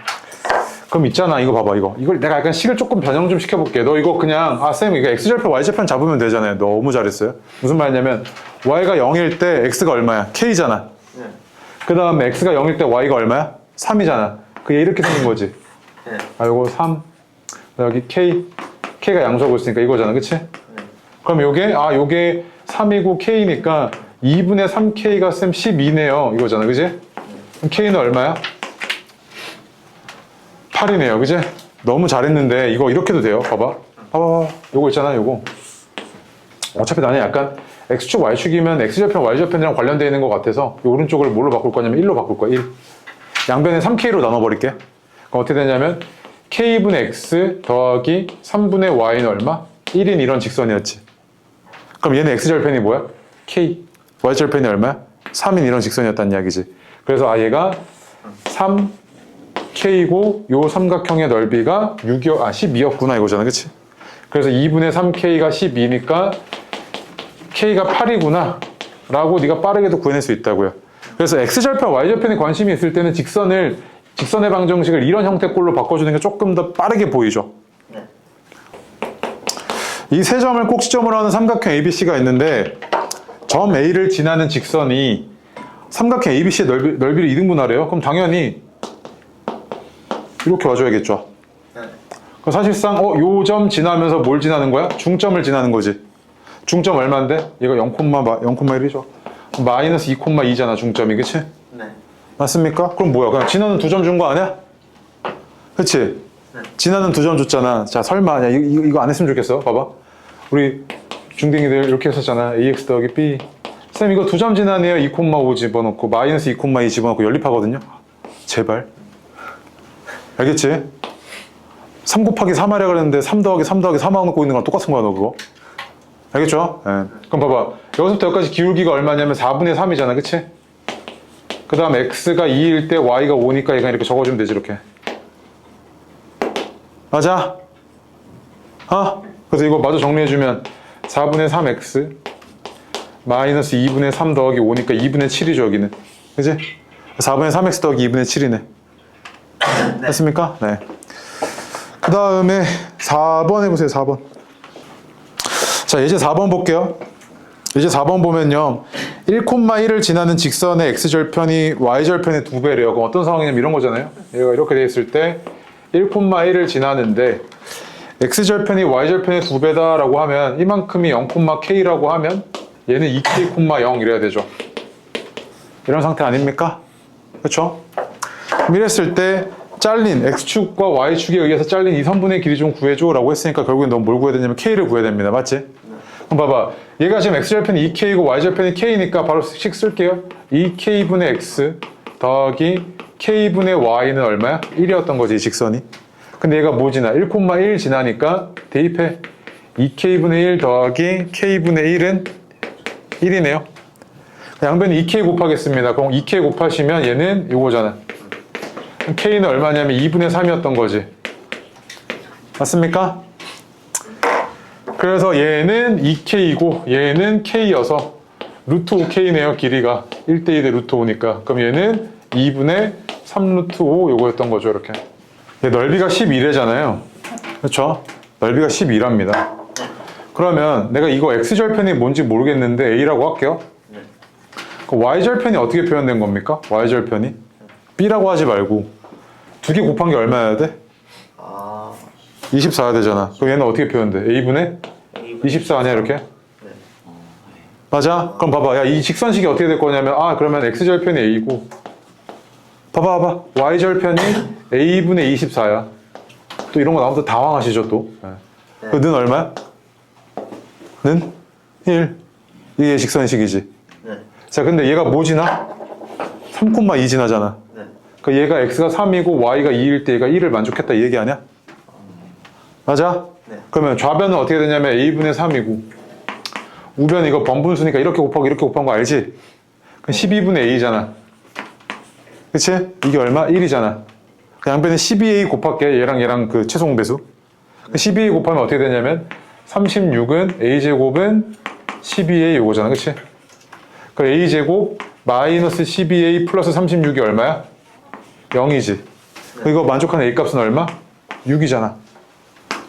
그럼 있잖아, 이거 봐봐, 이걸 내가 약간 식을 조금 변형 좀 시켜볼게. 너 이거 그냥, 쌤, 이거 X절편, Y절편 잡으면 되잖아요. 너무 잘했어요. 무슨 말이냐면, Y가 0일 때 X가 얼마야? K잖아. 그 다음에 X가 0일 때 Y가 얼마야? 3이잖아. 그게 이렇게 생긴 거지. 요거 3. 여기 K가 양수하고 있으니까 이거잖아, 그치? 그럼 요게 3이고 K니까 2분의 3K가 쌤 12네요. 이거잖아, 그치? 그럼 K는 얼마야? 8이네요, 그지? 너무 잘했는데 이거 이렇게도 돼요. 봐봐. 요거 있잖아, 요거. 어차피 나는 약간 X축, Y축이면 X절편, Y절편이랑 관련되어 있는 것 같아서 이 오른쪽을 뭘로 바꿀 거냐면 1로 바꿀 거야, 1. 양변에 3K로 나눠버릴게. 그럼 어떻게 되냐면 K분의 X 더하기 3분의 Y는 얼마? 1인 이런 직선이었지. 그럼 얘는 X절편이 뭐야? K. Y절편이 얼마야? 3인 이런 직선이었다는 이야기지. 그래서 얘가 3K고 요 삼각형의 넓이가 12였구나 이거잖아, 그치? 그래서 2분의 3K가 12니까 K가 8이구나 라고 네가 빠르게도 구해낼 수 있다고요. 그래서 X절편, Y절편에 관심이 있을 때는 직선의 방정식을 이런 형태꼴로 바꿔주는 게 조금 더 빠르게 보이죠. 이 세 점을 꼭지점으로 하는 삼각형 ABC가 있는데 점 A를 지나는 직선이 삼각형 ABC의 넓이를 2등분하래요. 그럼 당연히 이렇게 와줘야겠죠. 그럼 사실상 요 점 지나면서 뭘 지나는 거야? 중점을 지나는 거지. 중점 얼마인데? 얘가 0,1이죠. 마이너스 2,2잖아, 중점이, 그치? 네. 맞습니까? 그럼 뭐야? 그냥 지나는 두 점 준 거 아니야? 그치? 네. 지나는 두 점 줬잖아. 자, 설마, 야, 이거 안 했으면 좋겠어. 봐봐. 우리 중딩이들 이렇게 했었잖아. AX 더하기 B. 쌤, 이거 두 점 지나네요. 2,5 집어넣고, 마이너스 2,2 집어넣고 연립하거든요. 제발. 알겠지? 3 곱하기 3 하려고 그랬는데 3 더하기 3 더하기 3 하고 있는 거랑 똑같은 거야, 너 그거. 알겠죠? 네. 그럼 봐봐. 여기서부터 여기까지 기울기가 얼마냐면 4분의 3이잖아, 그치? 그 다음 X가 2일 때 Y가 5니까 얘가 이렇게 적어주면 되지, 이렇게. 맞아? 그래서 이거 마저 정리해주면 4분의 3X 마이너스 2분의 3 더하기 5니까 2분의 7이죠, 여기는. 그치? 4분의 3X 더하기 2분의 7이네. 됐습니까? 네. 그 다음에 4번 해보세요, 4번. 자, 예제 4번 볼게요. 예제 4번 보면요. 1,1을 지나는 직선의 X절편이 Y절편의 2배래요. 그럼 어떤 상황이냐면 이런 거잖아요. 얘가 이렇게 돼 있을 때 1,1을 지나는데 X절편이 Y절편의 2배다라고 하면 이만큼이 0,K라고 하면 얘는 2K,0 이래야 되죠. 이런 상태 아닙니까? 그렇죠? 그럼 이랬을 때 잘린 X축과 Y축에 의해서 잘린 이 선분의 길이 좀 구해줘 라고 했으니까 결국엔 넌 뭘 구해야 되냐면 K를 구해야 됩니다. 맞지? 그럼 봐봐. 얘가 지금 X절편이 2K이고 Y절편이 K니까 바로 식 쓸게요. 2K분의 X 더하기 K분의 Y는 얼마야? 1이었던 거지, 이 직선이. 근데 얘가 뭐 지나? 1,1 지나니까 대입해. 2K분의 1 더하기 K분의 1은 1이네요. 양변이 2K 곱하겠습니다. 그럼 2K 곱하시면 얘는 요거잖아. K는 얼마냐면 2분의 3이었던 거지. 맞습니까? 그래서 얘는 2K이고 얘는 K여서 루트 5K네요. 길이가 1대2 대 루트 5니까. 그럼 얘는 2분의 3 루트 5 요거였던 거죠. 이렇게. 넓이가 11이잖아요. 그렇죠? 넓이가 11합니다. 그러면 내가 이거 X절편이 뭔지 모르겠는데 A라고 할게요. 그럼 Y절편이 어떻게 표현된 겁니까? Y절편이? B라고 하지 말고 두 개 곱한 게 얼마여야 돼? 24야 되잖아. 그럼 얘는 어떻게 표현돼? A분의 24 아니야 이렇게? 맞아? 그럼 봐봐. 야, 이 직선식이 어떻게 될 거냐면 그러면 X절편이 A고 봐봐. Y절편이 A분의 24야. 또 이런 거 나오면 또 당황하시죠 또. 그 는 얼마야? 는 1. 이게 직선식이지. 자, 근데 얘가 뭐 지나? 3,2 지나잖아. 그 얘가 X가 3이고 Y가 2일 때 얘가 1을 만족했다 이 얘기 아니야? 맞아? 그러면 좌변은 어떻게 되냐면 A분의 3이고 우변 이거 번분수니까 이렇게 곱하고 이렇게 곱한 거 알지? 그럼 12분의 A잖아. 그치? 이게 얼마? 1이잖아. 양변에 12A 곱할게. 얘랑 그 최소 공배수. 12A 곱하면 어떻게 되냐면 36은 A제곱은 12A 요거잖아. 그치? 그 A제곱 마이너스 12A 플러스 36이 얼마야? 0이지. 이거 만족하는 A 값은 얼마? 6이잖아.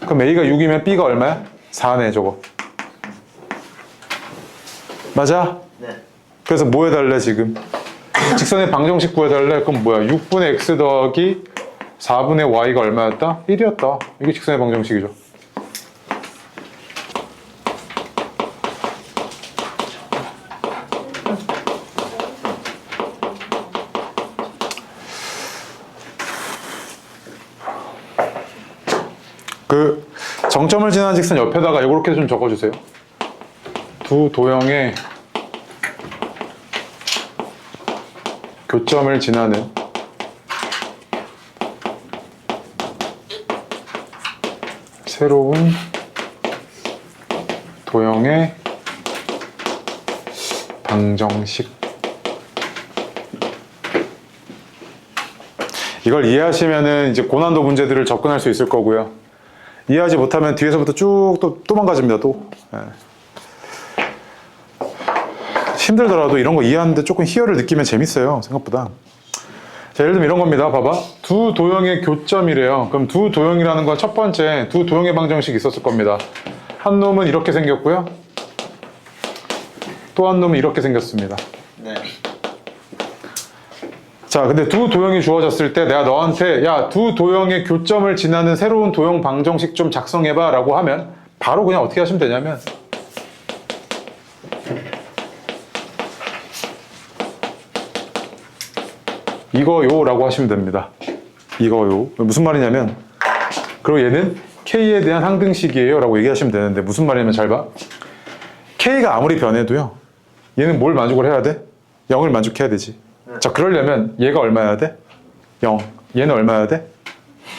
그럼 A가 6이면 B가 얼마야? 4네 저거. 맞아? 네. 그래서 뭐 해달래 지금? 직선의 방정식 구해달래? 그럼 뭐야? 6분의 X 더하기 4분의 Y가 얼마였다? 1이었다. 이게 직선의 방정식이죠. 그 정점을 지나는 직선 옆에다가 이렇게 좀 적어주세요. 두 도형의 교점을 지나는 새로운 도형의 방정식. 이걸 이해하시면은 이제 고난도 문제들을 접근할 수 있을 거고요. 이해하지 못하면 뒤에서부터 쭉 또 망가집니다. 또 힘들더라도 이런 거 이해하는데 조금 희열을 느끼면 재밌어요. 생각보다. 자, 예를 들면 이런 겁니다. 봐봐. 두 도형의 교점이래요. 그럼 두 도형이라는 건 첫 번째 두 도형의 방정식이 있었을 겁니다. 한 놈은 이렇게 생겼고요. 또 한 놈은 이렇게 생겼습니다. 네. 자, 근데 두 도형이 주어졌을 때 내가 너한테 야, 두 도형의 교점을 지나는 새로운 도형 방정식 좀 작성해봐 라고 하면 바로 그냥 어떻게 하시면 되냐면 이거요 라고 하시면 됩니다. 이거요. 무슨 말이냐면 그리고 얘는 K에 대한 항등식이에요 라고 얘기하시면 되는데 무슨 말이냐면 잘 봐. K가 아무리 변해도요 얘는 뭘 만족을 해야 돼? 0을 만족해야 되지. 자, 그러려면 얘가 얼마여야 돼? 0. 얘는 얼마여야 돼?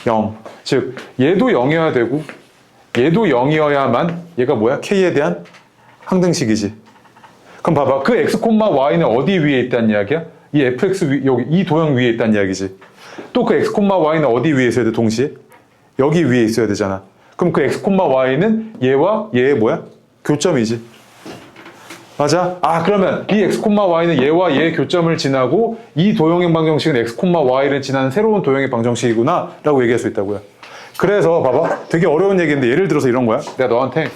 0. 즉 얘도 0이어야 되고 얘도 0이어야만 얘가 뭐야? K에 대한 항등식이지. 그럼 봐봐. 그 x, y는 어디 위에 있다는 이야기야? 이 fx 여기 이 도형 위에 있다는 이야기지. 또 그 x, y는 어디 위에 있어야 돼? 동시에? 여기 위에 있어야 되잖아. 그럼 그 x, y는 얘와 얘의 뭐야? 교점이지. 맞아? 그러면 이 x, y는 얘와 얘의 교점을 지나고 이 도형의 방정식은 x, y를 지나는 새로운 도형의 방정식이구나 라고 얘기할 수 있다고요. 그래서 봐봐. 되게 어려운 얘기인데 예를 들어서 이런 거야. 내가 너한테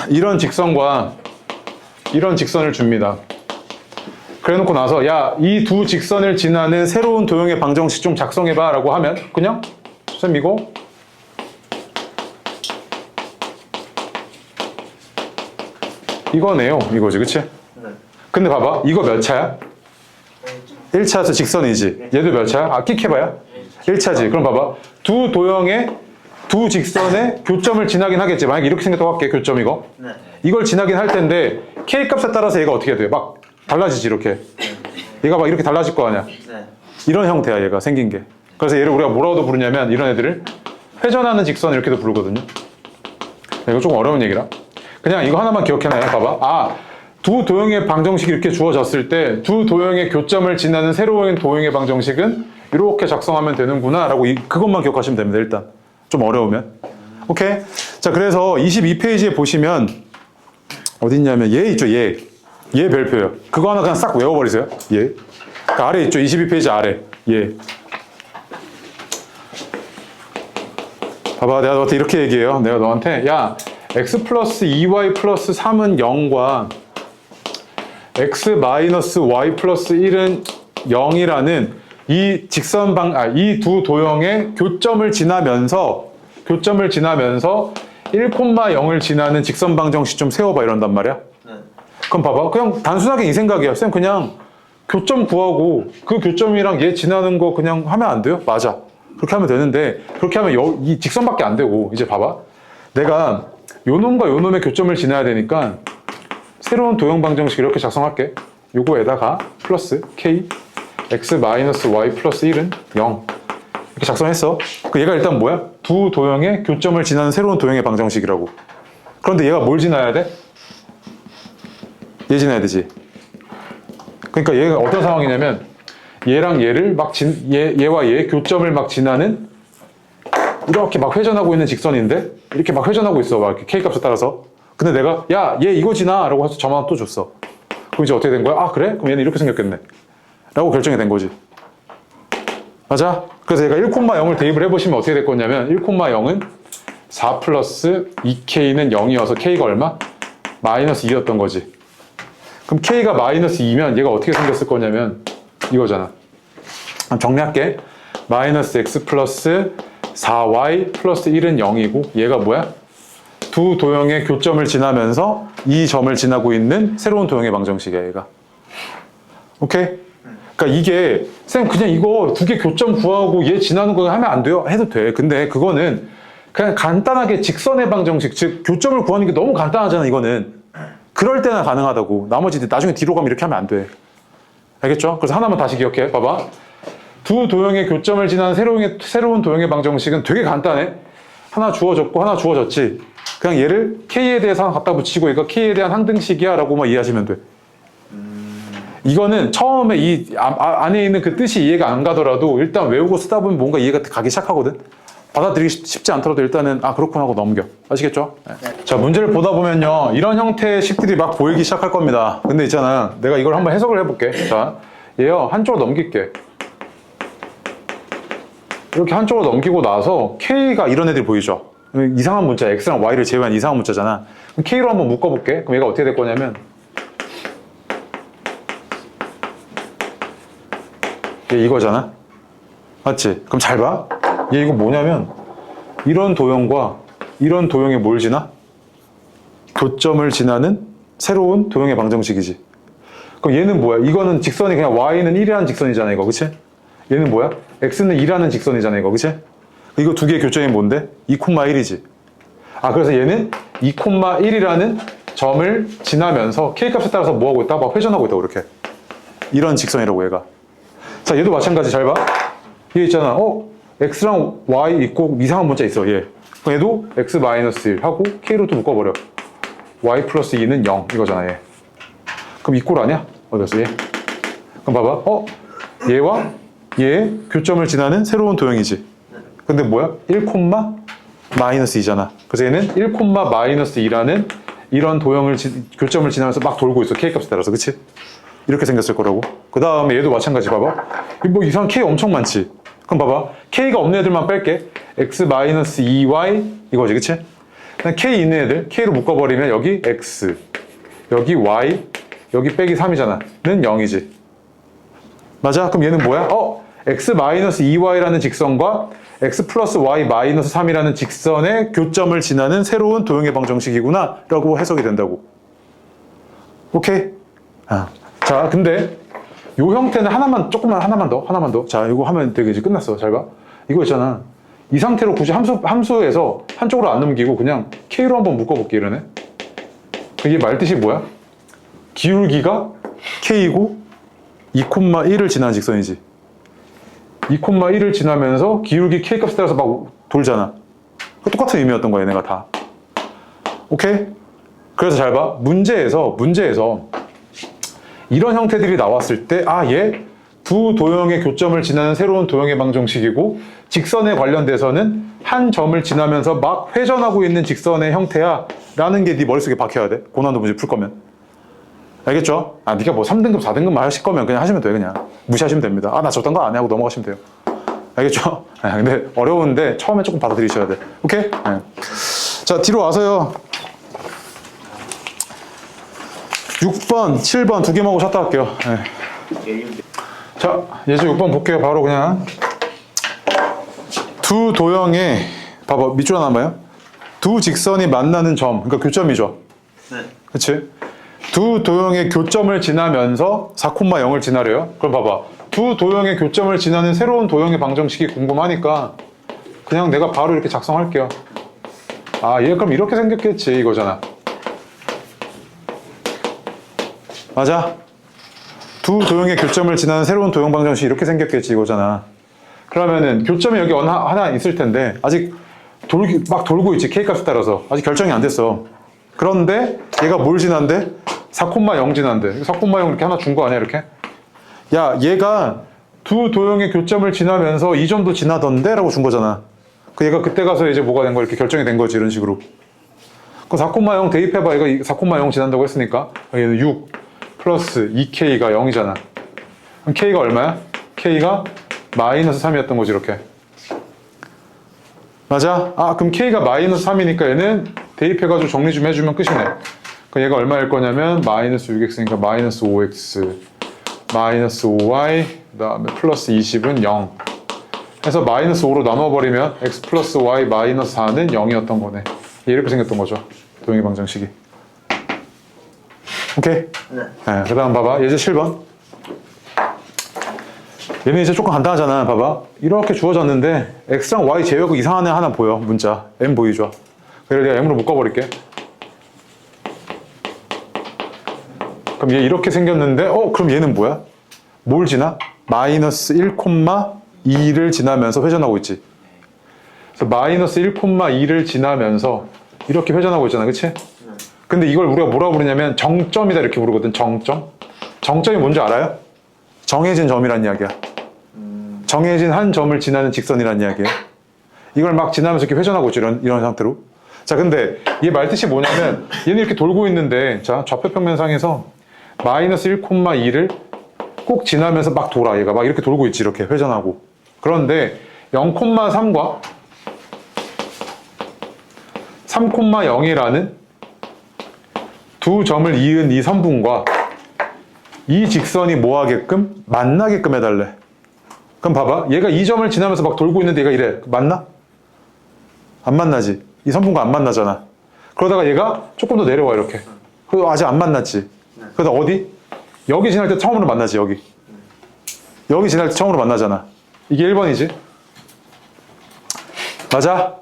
이런 직선과 이런 직선을 줍니다. 그래 놓고 나서 야, 이 두 직선을 지나는 새로운 도형의 방정식 좀 작성해봐 라고 하면 그냥 쌤 이거네요. 이거지, 그치? 네. 근데 봐봐. 이거 몇 차야? 1차에서 직선이지. 얘도 몇 차야? 끽해봐야? 1차지. 그럼 봐봐. 두 도형의 두 직선의 교점을 지나긴 하겠지. 만약에 이렇게 생겼다고 할게. 교점 이거. 네. 이걸 지나긴 할 텐데 K 값에 따라서 얘가 어떻게 돼요? 막 달라지지 이렇게. 얘가 막 이렇게 달라질 거 아니야. 네. 이런 형태야 얘가 생긴 게. 그래서 얘를 우리가 뭐라고도 부르냐면 이런 애들을 회전하는 직선 이렇게도 부르거든요. 이거 조금 어려운 얘기라. 그냥 이거 하나만 기억해놔요. 봐봐. 두 도형의 방정식이 이렇게 주어졌을 때 두 도형의 교점을 지나는 새로운 도형의 방정식은 이렇게 작성하면 되는구나 라고 그것만 기억하시면 됩니다. 일단 좀 어려우면. 오케이? 자, 그래서 22페이지에 보시면 어딨냐면 얘 있죠, 얘. 얘 별표예요. 그거 하나 그냥 싹 외워버리세요. 얘. 그 아래 있죠, 22페이지 아래. 얘. 봐봐, 내가 너한테 이렇게 얘기해요. 내가 너한테 야, x 플러스 2y 플러스 3은 0과 x 마이너스 y 플러스 1은 0이라는 이 이 두 도형의 교점을 지나면서 1,0을 지나는 직선 방정식 좀 세워봐 이런단 말이야. 그럼 봐봐, 그냥 단순하게 이 생각이야. 쌤 그냥 교점 구하고 그 교점이랑 얘 지나는 거 그냥 하면 안 돼요? 맞아. 그렇게 하면 되는데 그렇게 하면 이 직선밖에 안 되고 이제 봐봐, 내가 요 놈과 요 놈의 교점을 지나야 되니까 새로운 도형 방정식 이렇게 작성할게. 요거에다가 플러스 k x 마이너스 y 플러스 1은 0 이렇게 작성했어. 그 얘가 일단 뭐야? 두 도형의 교점을 지나는 새로운 도형의 방정식이라고. 그런데 얘가 뭘 지나야 돼? 얘 지나야 되지. 그러니까 얘가 어떤 상황이냐면 얘랑 얘를 얘와 얘의 교점을 막 지나는 이렇게 막 회전하고 있는 직선인데 이렇게 막 회전하고 있어. 막 이렇게 k 값에 따라서. 근데 내가 야, 얘 이거 지나 라고 해서 점 하나 또 줬어. 그럼 이제 어떻게 된 거야? 아, 그래? 그럼 얘는 이렇게 생겼겠네 라고 결정이 된 거지. 맞아? 그래서 얘가 1,0을 대입을 해보시면 어떻게 될 거냐면 1,0은 4 플러스 2k는 0이어서 k가 얼마? 마이너스 2였던 거지. 그럼 k가 마이너스 2면 얘가 어떻게 생겼을 거냐면 이거잖아. 정리할게. 마이너스 x 플러스 4y 플러스 1은 0이고 얘가 뭐야? 두 도형의 교점을 지나면서 이 점을 지나고 있는 새로운 도형의 방정식이야 얘가. 오케이? 그러니까 이게 쌤 그냥 이거 두 개 교점 구하고 얘 지나는 거 하면 안 돼요? 해도 돼. 근데 그거는 그냥 간단하게 직선의 방정식, 즉 교점을 구하는 게 너무 간단하잖아 이거는. 그럴 때나 가능하다고. 나머지 나중에 뒤로 가면 이렇게 하면 안 돼. 알겠죠? 그래서 하나만 다시 기억해. 봐봐. 두 도형의 교점을 지나는 새로운 도형의 방정식은 되게 간단해. 하나 주어졌고 하나 주어졌지. 그냥 얘를 k에 대해서 하나 갖다 붙이고 얘가 k에 대한 항등식이야 라고만 이해하시면 돼. 이거는 처음에 이 안에 있는 그 뜻이 이해가 안 가더라도 일단 외우고 쓰다 보면 뭔가 이해가 가기 시작하거든. 받아들이기 쉽지 않더라도 일단은 아 그렇구나 하고 넘겨. 아시겠죠? 네. 자, 문제를 보다 보면요 이런 형태의 식들이 막 보이기 시작할 겁니다. 근데 있잖아, 내가 이걸 한번 해석을 해볼게. 자, 얘요 한쪽으로 넘길게. 이렇게 한쪽으로 넘기고 나서 k가 이런 애들이 보이죠? 이상한 문자, x랑 y를 제외한 이상한 문자잖아. 그럼 k로 한번 묶어볼게. 그럼 얘가 어떻게 될 거냐면 얘 이거잖아. 맞지? 그럼 잘 봐. 얘 이거 뭐냐면 이런 도형과 이런 도형이 뭘 지나? 교점을 지나는 새로운 도형의 방정식이지. 그럼 얘는 뭐야? 이거는 직선이 그냥 y는 1이라는 직선이잖아 이거. 그치? 얘는 뭐야? x는 2라는 직선이잖아 이거. 그치? 이거 두 개의 교점이 뭔데? 2,1이지. 아, 그래서 얘는 2,1이라는 점을 지나면서 k값에 따라서 뭐하고 있다? 막 회전하고 있다고 이렇게. 이런 직선이라고 얘가. 자, 얘도 마찬가지. 잘 봐. 얘 있잖아. x랑 y 있고 이상한 문자 있어. 얘. 그럼 얘도 x 마이너스 1 하고 k로 또 묶어버려. y 플러스 2는 0 이거잖아 얘. 그럼 이꼴 아니야? 어디 갔어 얘? 그럼 봐봐. 얘와 얘의 교점을 지나는 새로운 도형이지. 근데 뭐야? 1, 마이너스 2잖아. 그래서 얘는 1, 마이너스 2라는 이런 도형을 교점을 지나면서 막 돌고 있어. k값에 따라서. 그치? 이렇게 생겼을 거라고. 그 다음에 얘도 마찬가지. 봐봐. 뭐 이상한 k 엄청 많지. 그럼 봐봐. k가 없는 애들만 뺄게. x 마이너스 2y 이거지. 그치? 그냥 k 있는 애들 k로 묶어버리면 여기 x, 여기 y, 여기 빼기 3이잖아. 는 0이지. 맞아? 그럼 얘는 뭐야? x 마이너스 2y라는 직선과 x 플러스 y 마이너스 3이라는 직선의 교점을 지나는 새로운 도형의 방정식이구나 라고 해석이 된다고. 오케이? 자, 근데 요 형태는 하나만 더. 자, 이거 하면 되겠지. 끝났어. 잘 봐. 이거 있잖아. 이 상태로 굳이 함수에서 한쪽으로 안 넘기고 그냥 k로 한번 묶어볼게. 이러네. 이게 말뜻이 뭐야? 기울기가 k이고 2,1을 지나는 직선이지. 2,1을 지나면서 기울기 k값에 따라서 막 돌잖아. 똑같은 의미였던 거야, 얘네가 다. 오케이? 그래서 잘 봐. 문제에서 이런 형태들이 나왔을 때, 얘 두 도형의 교점을 지나는 새로운 도형의 방정식이고 직선에 관련돼서는 한 점을 지나면서 막 회전하고 있는 직선의 형태야 라는 게 네 머릿속에 박혀야 돼. 고난도 문제 풀 거면. 알겠죠? 아, 네가 뭐 3등급, 4등급만 하실 거면 그냥 하시면 돼요. 그냥 무시하시면 됩니다. 아, 나 저딴 거 안 해 하고 넘어가시면 돼요. 알겠죠? 네, 근데 어려운데 처음에 조금 받아들이셔야 돼. 오케이? 네. 자, 뒤로 와서요. 6번, 7번 두 개만 하고 샷다 할게요. 네. 자, 예제 6번 볼게요. 바로 그냥 두 도형의 봐봐, 밑줄 하나 봐요. 두 직선이 만나는 점, 그러니까 교점이죠. 네. 그치? 두 도형의 교점을 지나면서 4,0을 지나래요. 그럼 봐봐, 두 도형의 교점을 지나는 새로운 도형의 방정식이 궁금하니까 그냥 내가 바로 이렇게 작성할게요. 아, 얘 그럼 이렇게 생겼겠지 이거잖아. 맞아? 두 도형의 교점을 지나는 새로운 도형 방정식이 이렇게 생겼겠지 이거잖아. 그러면은 교점이 여기 하나 있을 텐데 아직 막 돌고 있지. K값에 따라서 아직 결정이 안 됐어. 그런데 얘가 뭘 지난대? 4,0 지난대. 4,0 이렇게 하나 준 거 아니야 이렇게? 야, 얘가 두 도형의 교점을 지나면서 이 점도 지나던데? 라고 준 거잖아. 그 얘가 그때 가서 이제 뭐가 된 거야? 이렇게 결정이 된 거지 이런 식으로. 그럼 4,0 대입해봐. 얘가 4,0 지난다고 했으니까 얘는 6 플러스 2K가 0이잖아. 그럼 K가 얼마야? K가 마이너스 3이었던 거지 이렇게. 맞아? 아, 그럼 K가 마이너스 3이니까 얘는 대입해가지고 정리 좀 해주면 끝이네. 그럼 얘가 얼마일 거냐면 마이너스 6x니까 마이너스 5x 마이너스 5y 그 다음에 플러스 20은 0 해서 마이너스 5로 나눠버리면 x 플러스 y 마이너스 4는 0이었던 거네. 이렇게 생겼던 거죠. 도형의 방정식이. 오케이? 네. 네, 그 다음 봐봐. 예제 7번. 얘는 이제 조금 간단하잖아. 봐봐. 이렇게 주어졌는데 x랑 y 제외하고 이상한 애 하나 보여. 문자. m 보이죠? 그래서 내가 m으로 묶어버릴게. 그럼 얘 이렇게 생겼는데 그럼 얘는 뭐야? 뭘 지나? 마이너스 1,2를 지나면서 회전하고 있지. 그래서 마이너스 1,2를 지나면서 이렇게 회전하고 있잖아. 그치? 근데 이걸 우리가 뭐라고 부르냐면 정점이다 이렇게 부르거든. 정점. 정점이 뭔지 알아요? 정해진 점이란 이야기야. 정해진 한 점을 지나는 직선이란 이야기예요. 이걸 막 지나면서 이렇게 회전하고 있지. 이런 상태로. 자, 근데 얘 말뜻이 뭐냐면 얘는 이렇게 돌고 있는데 자, 좌표 평면상에서 마이너스 1,2를 꼭 지나면서 막 돌아. 얘가 막 이렇게 돌고 있지. 이렇게 회전하고. 그런데 0,3과 3,0이라는 두 점을 이은 이 선분과 이 직선이 뭐 하게끔? 만나게끔 해달래. 그럼 봐봐. 얘가 이 점을 지나면서 막 돌고 있는데 얘가 이래. 맞나? 안 만나지. 이 선분과 안 만나잖아. 그러다가 얘가 조금 더 내려와 이렇게. 그래도 아직 안 만났지. 그러다 어디? 여기 지날 때 처음으로 만나지. 여기. 여기 지날 때 처음으로 만나잖아. 이게 1번이지. 맞아?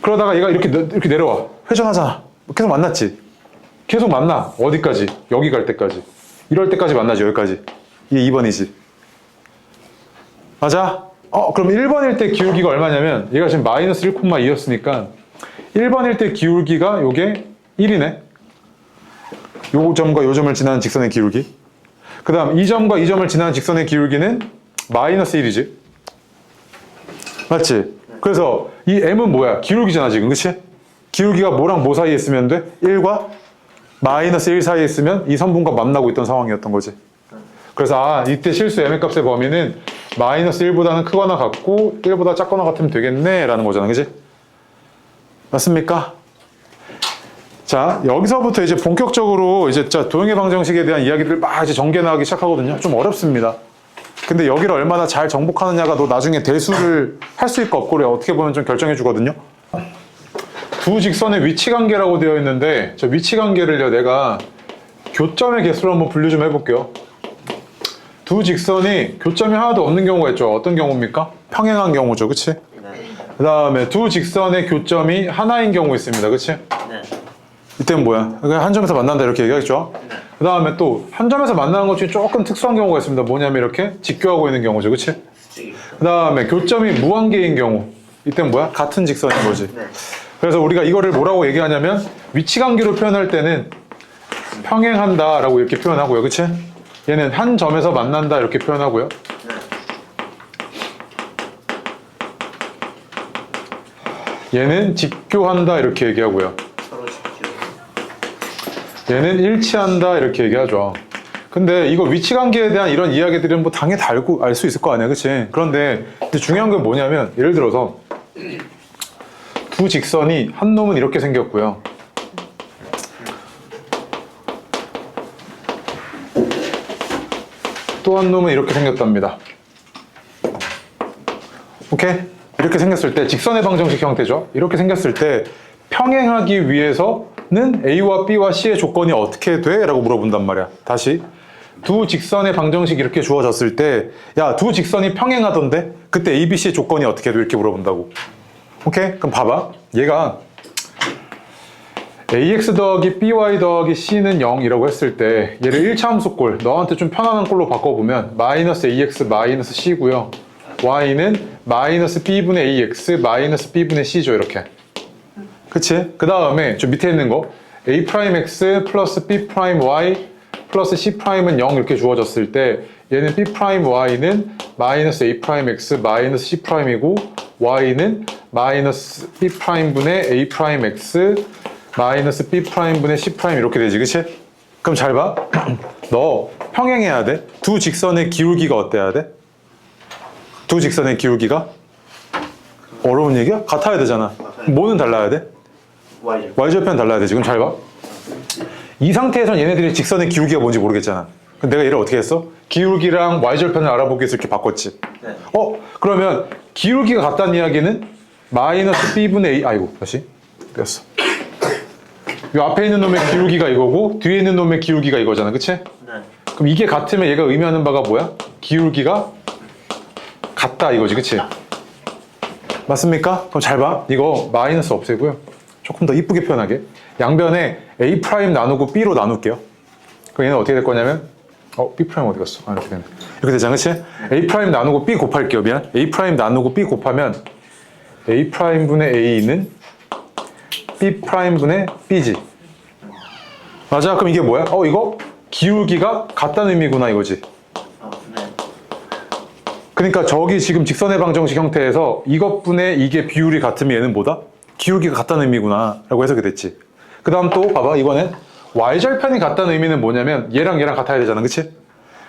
그러다가 얘가 이렇게 내려와. 회전하잖아. 계속 만났지. 계속 만나. 어디까지? 여기 갈 때까지. 이럴 때까지 만나지. 여기까지. 이게 2번이지. 맞아? 그럼 1번일 때 기울기가 얼마냐면 얘가 지금 마이너스 1,2였으니까 1번일 때 기울기가 요게 1이네. 요 점과 요 점을 지나는 직선의 기울기. 그 다음 이 점과 이 점을 지나는 직선의 기울기는 마이너스 1이지. 맞지? 그래서 이 m은 뭐야? 기울기잖아 지금. 그치? 기울기가 뭐랑 뭐 사이에 있으면 돼? 1과 마이너스 1 사이에 있으면 이 선분과 만나고 있던 상황이었던 거지. 그래서 이때 실수 m의 값의 범위는 마이너스 1보다는 크거나 같고 1보다 작거나 같으면 되겠네 라는 거잖아. 그치? 맞습니까? 자, 여기서부터 이제 본격적으로 이제 도형의 방정식에 대한 이야기들을 막 이제 전개나가기 시작하거든요. 좀 어렵습니다. 근데 여기를 얼마나 잘 정복하느냐가 너 나중에 대수를 할 수 있고 없고를 어떻게 보면 좀 결정해 주거든요. 두 직선의 위치 관계라고 되어 있는데 저 위치 관계를요 내가 교점의 개수로 한번 분류 좀 해볼게요. 두 직선이 교점이 하나도 없는 경우가 있죠. 어떤 경우입니까? 평행한 경우죠. 그치? 그 다음에 두 직선의 교점이 하나인 경우 있습니다. 그치? 네. 이때는 뭐야? 그냥 한 점에서 만난다 이렇게 얘기하겠죠? 네. 그 다음에 또 한 점에서 만나는 것 중에 조금 특수한 경우가 있습니다. 뭐냐면 이렇게 직교하고 있는 경우죠. 그치? 그 다음에 교점이 무한계인 경우. 이때는 뭐야? 같은 직선인 거지. 네. 그래서 우리가 이거를 뭐라고 얘기하냐면 위치관계로 표현할 때는 평행한다 라고 이렇게 표현하고요. 그치? 얘는 한 점에서 만난다 이렇게 표현하고요. 얘는 직교한다 이렇게 얘기하고요. 서로 직교. 얘는 일치한다 이렇게 얘기하죠. 근데 이거 위치관계에 대한 이런 이야기들은 뭐 당연히 다 알 수 있을 거 아니야, 그치? 그런데 중요한 건 뭐냐면 예를 들어서 두 직선이 한 놈은 이렇게 생겼고요. 또 한 놈은 이렇게 생겼답니다. 오케이? 이렇게 생겼을 때 직선의 방정식 형태죠. 이렇게 생겼을 때 평행하기 위해서는 A와 B와 C의 조건이 어떻게 돼? 라고 물어본단 말이야. 다시 두 직선의 방정식이 이렇게 주어졌을 때 야, 두 직선이 평행하던데? 그때 A, B, C의 조건이 어떻게 돼? 이렇게 물어본다고. 오케이? 그럼 봐봐. 얘가 AX 더하기 BY 더하기 C는 0이라고 했을 때 얘를 1차 함수꼴, 너한테 좀 편안한 꼴로 바꿔보면 마이너스 AX 마이너스 C고요. Y는 마이너스 B분의 AX 마이너스 B분의 C죠. 이렇게. 그치? 그 다음에 좀 밑에 있는 거 A'X 플러스 B'Y 플러스 C'은 0 이렇게 주어졌을 때 얘는 B'Y는 마이너스 A'X 마이너스 C'이고 Y는 마이너스 B'분의 A'X 마이너스 B'분의 C' 이렇게 되지, 그치? 그럼 잘 봐. 너 평행해야 돼. 두 직선의 기울기가 어때야 돼? 두 직선의 기울기가? 어려운 얘기야? 같아야 되잖아. 뭐는 달라야 돼? Y절편 달라야 돼. 지금 잘 봐. 이 상태에선 얘네들이 직선의 기울기가 뭔지 모르겠잖아. 그럼 내가 얘를 어떻게 했어? 기울기랑 Y절편을 알아보기 위해서 이렇게 바꿨지. 네. 그러면 기울기가 같다는 이야기는 마이너스 B분의 A, 아이고, 다시. 됐어. 이 앞에 있는 놈의 기울기가 이거고 뒤에 있는 놈의 기울기가 이거잖아, 그치? 네. 그럼 이게 같으면 얘가 의미하는 바가 뭐야? 기울기가 같다 이거지, 그치? 맞습니까? 그럼 잘 봐. 이거 마이너스 없애고요. 조금 더 이쁘게 표현하게. 양변에 A' 나누고 B로 나눌게요. 그럼 얘는 어떻게 될 거냐면 B' 어디 갔어? 이렇게 되네. 이렇게 되잖아, 그치? A' 나누고 B 곱할게요. 미안. A' 나누고 B 곱하면 A'분의 A는 B'분의 B지. 맞아? 그럼 이게 뭐야? 이거 기울기가 같다는 의미구나 이거지. 네. 그러니까 저기 지금 직선의 방정식 형태에서 이것분의 이게 비율이 같으면 얘는 뭐다? 기울기가 같다는 의미구나 라고 해석이 됐지. 그 다음 또 봐봐. 이번엔 Y절편이 같다는 의미는 뭐냐면 얘랑 얘랑 같아야 되잖아, 그치?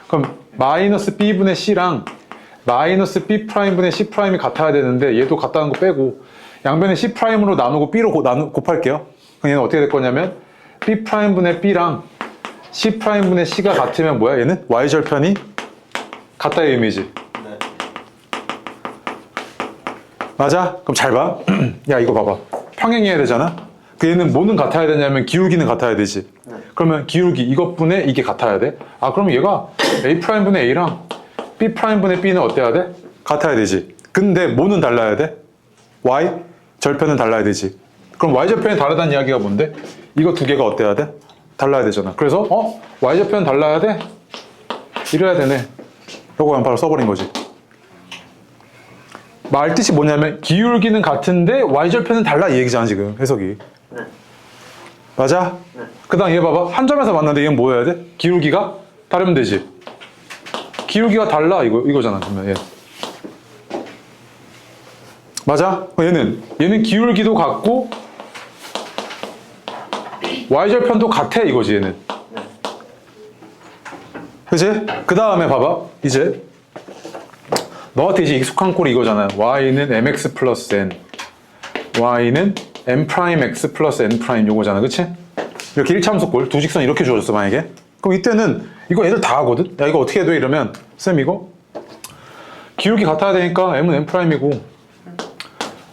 그럼 마이너스 B분의 C랑 마이너스 B'분의 C'이 같아야 되는데 얘도 같다는 거 빼고 양변에 C'으로 나누고 B로 곱할게요. 그럼 얘는 어떻게 될 거냐면 B'분의 B랑 C'분의 C가 같으면 뭐야? 얘는 Y절편이 같다의 의미지. 네. 맞아? 그럼 잘 봐. 야, 이거 봐봐. 평행해야 되잖아? 그 얘는 뭐는 같아야 되냐면 기울기는 같아야 되지. 네. 그러면 기울기 이것분의 이게 같아야 돼. 그러면 얘가 A'분의 A랑 B'분의 B는 어때야 돼? 같아야 되지. 근데 뭐는 달라야 돼? Y 절편은 달라야 되지. 그럼 Y절편이 다르다는 이야기가 뭔데? 이거 두 개가 어때야 돼? 달라야 되잖아. 그래서 Y절편은 달라야 돼? 이래야 되네. 이거 바로 써버린 거지. 말 뜻이 뭐냐면 기울기는 같은데 Y절편은 달라 이 얘기잖아 지금 해석이. 네. 맞아? 네. 그 다음 얘 봐봐. 한 점에서 만났는데 얘는 뭐 해야 돼? 기울기가 다르면 되지. 기울기가 달라 이거잖아 그러면 얘. 맞아? 얘는 기울기도 같고 Y절편도 같아 이거지 얘는. 네. 그치? 그 다음에 봐봐. 이제 너한테 이제 익숙한 꼴이 이거잖아. Y는 mx 플러스 n Y는 m'x 플러스 n' 요거잖아, 그치? 이렇게 1차함수 꼴 두 직선 이렇게 주어졌어 만약에. 그럼 이때는 이거 애들 다 하거든? 야 이거 어떻게 해야 돼? 이러면 쌤 이거 기울기 같아야 되니까 m은 m'이고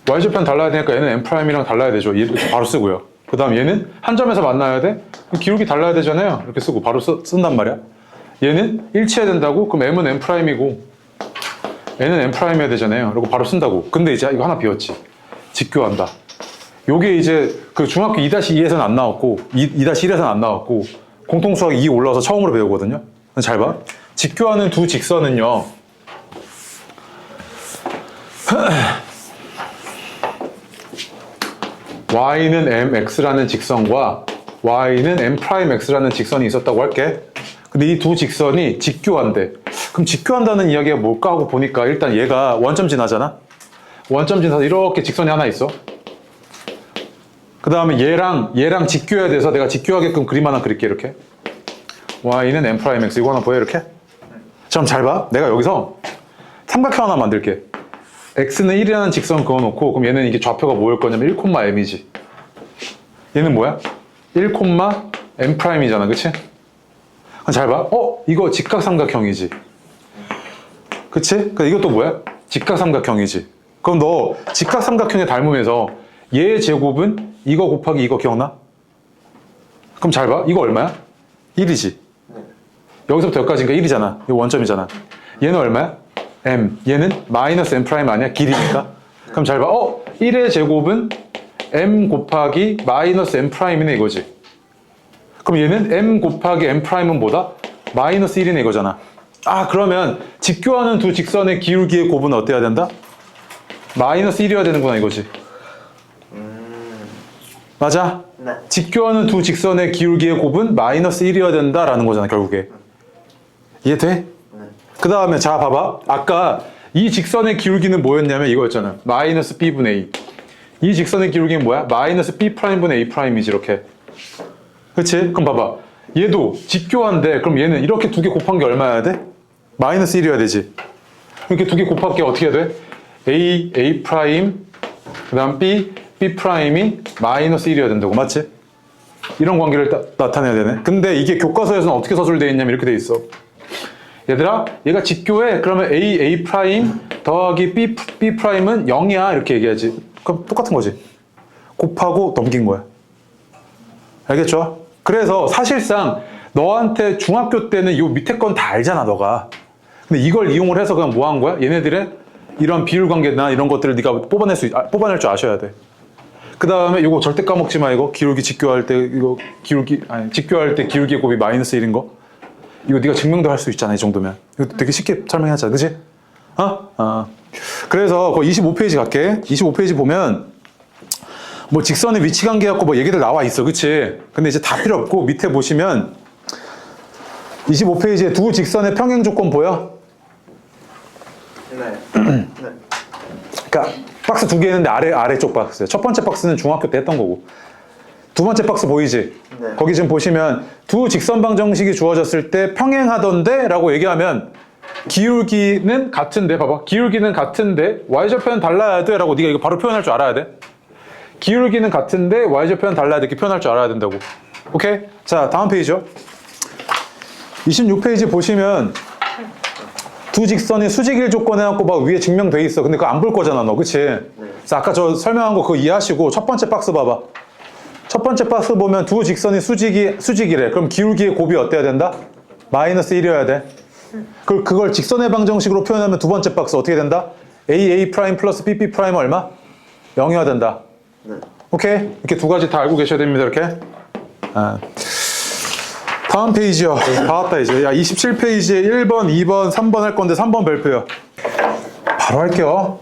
Y절편 달라야 되니까 얘는 m'이랑 달라야 되죠. 이렇게 바로 쓰고요. 그 다음 얘는 한 점에서 만나야 돼? 기울기 달라야 되잖아요. 이렇게 쓰고 바로 쓴단 말이야. 얘는 일치해야 된다고? 그럼 m은 m'이고 n은 m'해야 되잖아요. 그리고 바로 쓴다고. 근데 이제 이거 하나 비웠지. 직교한다. 요게 이제 그 중학교 2-2에서는 안 나왔고 2-1에서는 안 나왔고 공통수학 2 올라와서 처음으로 배우거든요. 잘 봐. 직교하는 두 직선은요. Y는 mx라는 직선과 Y는 m'x라는 직선이 있었다고 할게. 근데 이 두 직선이 직교한대. 그럼 직교한다는 이야기가 뭘까 하고 보니까 일단 얘가 원점 지나잖아. 원점 지나서 이렇게 직선이 하나 있어. 그 다음에 얘랑 직교해야 돼서 내가 직교하게끔 그림 하나 그릴게. 이렇게 y는 m'x 이거 하나 보여 이렇게? 그럼 잘 봐. 내가 여기서 삼각형 하나 만들게. x는 1이라는 직선 그어놓고 그럼 얘는 이게 좌표가 뭐일 거냐면 1,m이지. 얘는 뭐야? 1,m'이잖아. 그치? 잘 봐. 이거 직각삼각형이지. 그치? 그러니까 이것도 뭐야? 직각삼각형이지. 그럼 너 직각삼각형에 닮으면서 얘의 제곱은 이거 곱하기 이거 기억나? 그럼 잘 봐. 이거 얼마야? 1이지. 여기서부터 여기까지니까 1이잖아. 이거 원점이잖아. 얘는 얼마야? m. 얘는 마이너스 m 프라임 아니야? 길이니까. 그럼 잘 봐. 1의 제곱은 m 곱하기 마이너스 m 프라임이네 이거지. 그럼 얘는 m 곱하기 m 프라임은 뭐다? 마이너스 1이네 이거잖아. 그러면 직교하는 두 직선의 기울기의 곱은 어때야 된다? 마이너스 1이어야 되는구나 이거지. 맞아? 네. 직교하는 두 직선의 기울기의 곱은 마이너스 1이어야 된다라는 거잖아 결국에. 이해돼? 네. 그 다음에 자 봐봐. 아까 이 직선의 기울기는 뭐였냐면 이거였잖아. 마이너스 b분의 a. 이 직선의 기울기는 뭐야? 마이너스 b 프라임분의 a 프라임이지 이렇게. 그치? 그럼 봐봐. 얘도 직교한데 그럼 얘는 이렇게 두 개 곱한 게 얼마여야 돼? 마이너스 1이어야 되지. 이렇게 두 개 곱할 게 어떻게 해야 돼? a 프라임 그 다음 b 프라임이 마이너스 1이어야 된다고. 맞지? 이런 관계를 나타내야 되네. 근데 이게 교과서에서는 어떻게 서술되어 있냐면 이렇게 돼 있어. 얘들아 얘가 직교해. 그러면 a 프라임 더하기 b 프라임은 0이야 이렇게 얘기하지. 그럼 똑같은 거지. 곱하고 넘긴 거야. 알겠죠? 그래서 사실상 너한테 중학교 때는 이 밑에 건 다 알잖아 너가. 근데 이걸 이용을 해서 그냥 뭐 한 거야? 얘네들의 이런 비율 관계나 이런 것들을 네가 뽑아낼 줄 아셔야 돼. 그 다음에 이거 절대 까먹지 마. 이거 기울기 직교할 때 이거 직교할 때 기울기의 곱이 마이너스 1인 거. 이거 네가 증명도 할 수 있잖아 이 정도면. 이거 되게 쉽게 설명하자. 그치? 그래서 그 25페이지 갈게. 25페이지 보면 뭐 직선의 위치 관계 갖고 뭐 얘기들 나와 있어. 그치? 근데 이제 다 필요 없고 밑에 보시면 25페이지에 두 직선의 평행 조건 보여? 네. 그러니까 박스 두 개 있는데 아래쪽 박스. 첫 번째 박스는 중학교 때 했던 거고. 두 번째 박스 보이지? 네. 거기 지금 보시면 두 직선방 정식이 주어졌을 때 평행하던데 라고 얘기하면 기울기는 같은데 봐봐. 기울기는 같은데 y좌표는 달라야 돼 라고 네가 이거 바로 표현할 줄 알아야 돼. 기울기는 같은데 y좌표는 달라야 돼. 이렇게 표현할 줄 알아야 된다고. 오케이? 자 다음 페이지요. 26페이지 보시면 두 직선이 수직일 조건 해갖고 막 위에 증명돼 있어. 근데 그거 안 볼 거잖아 너. 그치? 그래서 아까 저 설명한 거 그거 이해하시고 첫 번째 박스 봐봐. 첫 번째 박스 보면 두 직선이 수직이래. 그럼 기울기의 곱이 어때야 된다? 마이너스 1이어야 돼. 그걸 직선의 방정식으로 표현하면 두 번째 박스 어떻게 된다? a 프라임 플러스 b 프라임 얼마? 0이어야 된다. 네. 오케이? 이렇게 두 가지 다 알고 계셔야 됩니다. 이렇게. 다음 페이지요. 다 왔다 이제. 야 27페이지에 1번, 2번, 3번 할 건데 3번 별표요. 바로 할게요.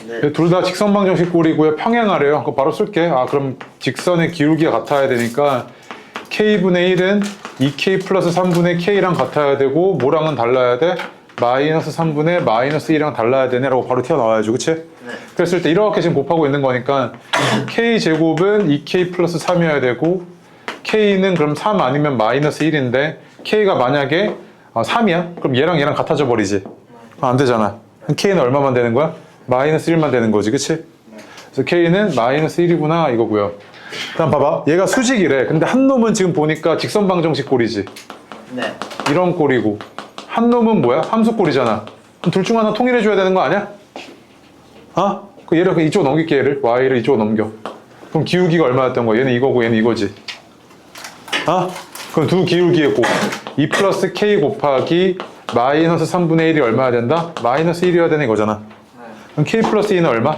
네. 둘 다 직선 방정식 꼴이고요. 평행하래요. 그거 바로 쓸게. 그럼 직선의 기울기가 같아야 되니까 k분의 1은 2k 플러스 3분의 k랑 같아야 되고 뭐랑은 달라야 돼? 마이너스 3분의 마이너스 1이랑 달라야 되네 라고 바로 튀어나와야죠. 그치? 네. 그랬을 때 이렇게 지금 곱하고 있는 거니까 k제곱은 2k 플러스 3이어야 되고 k는 그럼 3 아니면 마이너스 1인데 k가 만약에 3이야? 그럼 얘랑 같아져 버리지. 안 되잖아. k는 얼마만 되는 거야? 마이너스 1만 되는 거지. 그치? 그래서 k는 마이너스 1이구나 이거고요. 다음 봐봐. 얘가 수직이래. 근데 한 놈은 지금 보니까 직선 방정식 꼴이지. 네. 이런 꼴이고 한 놈은 뭐야? 함수 꼴이잖아. 그럼 둘 중 하나 통일해 줘야 되는 거 아니야? 그 얘를 이쪽으로 넘길게. 얘를 y를 이쪽으로 넘겨. 그럼 기울기가 얼마였던 거야? 얘는 이거고 얘는 이거지. 그럼 두 기울기의 곱 2 플러스 k 곱하기 마이너스 3분의 1이 얼마야 된다? 마이너스 1이어야 되는 거잖아. 그럼 k 플러스 2는 얼마?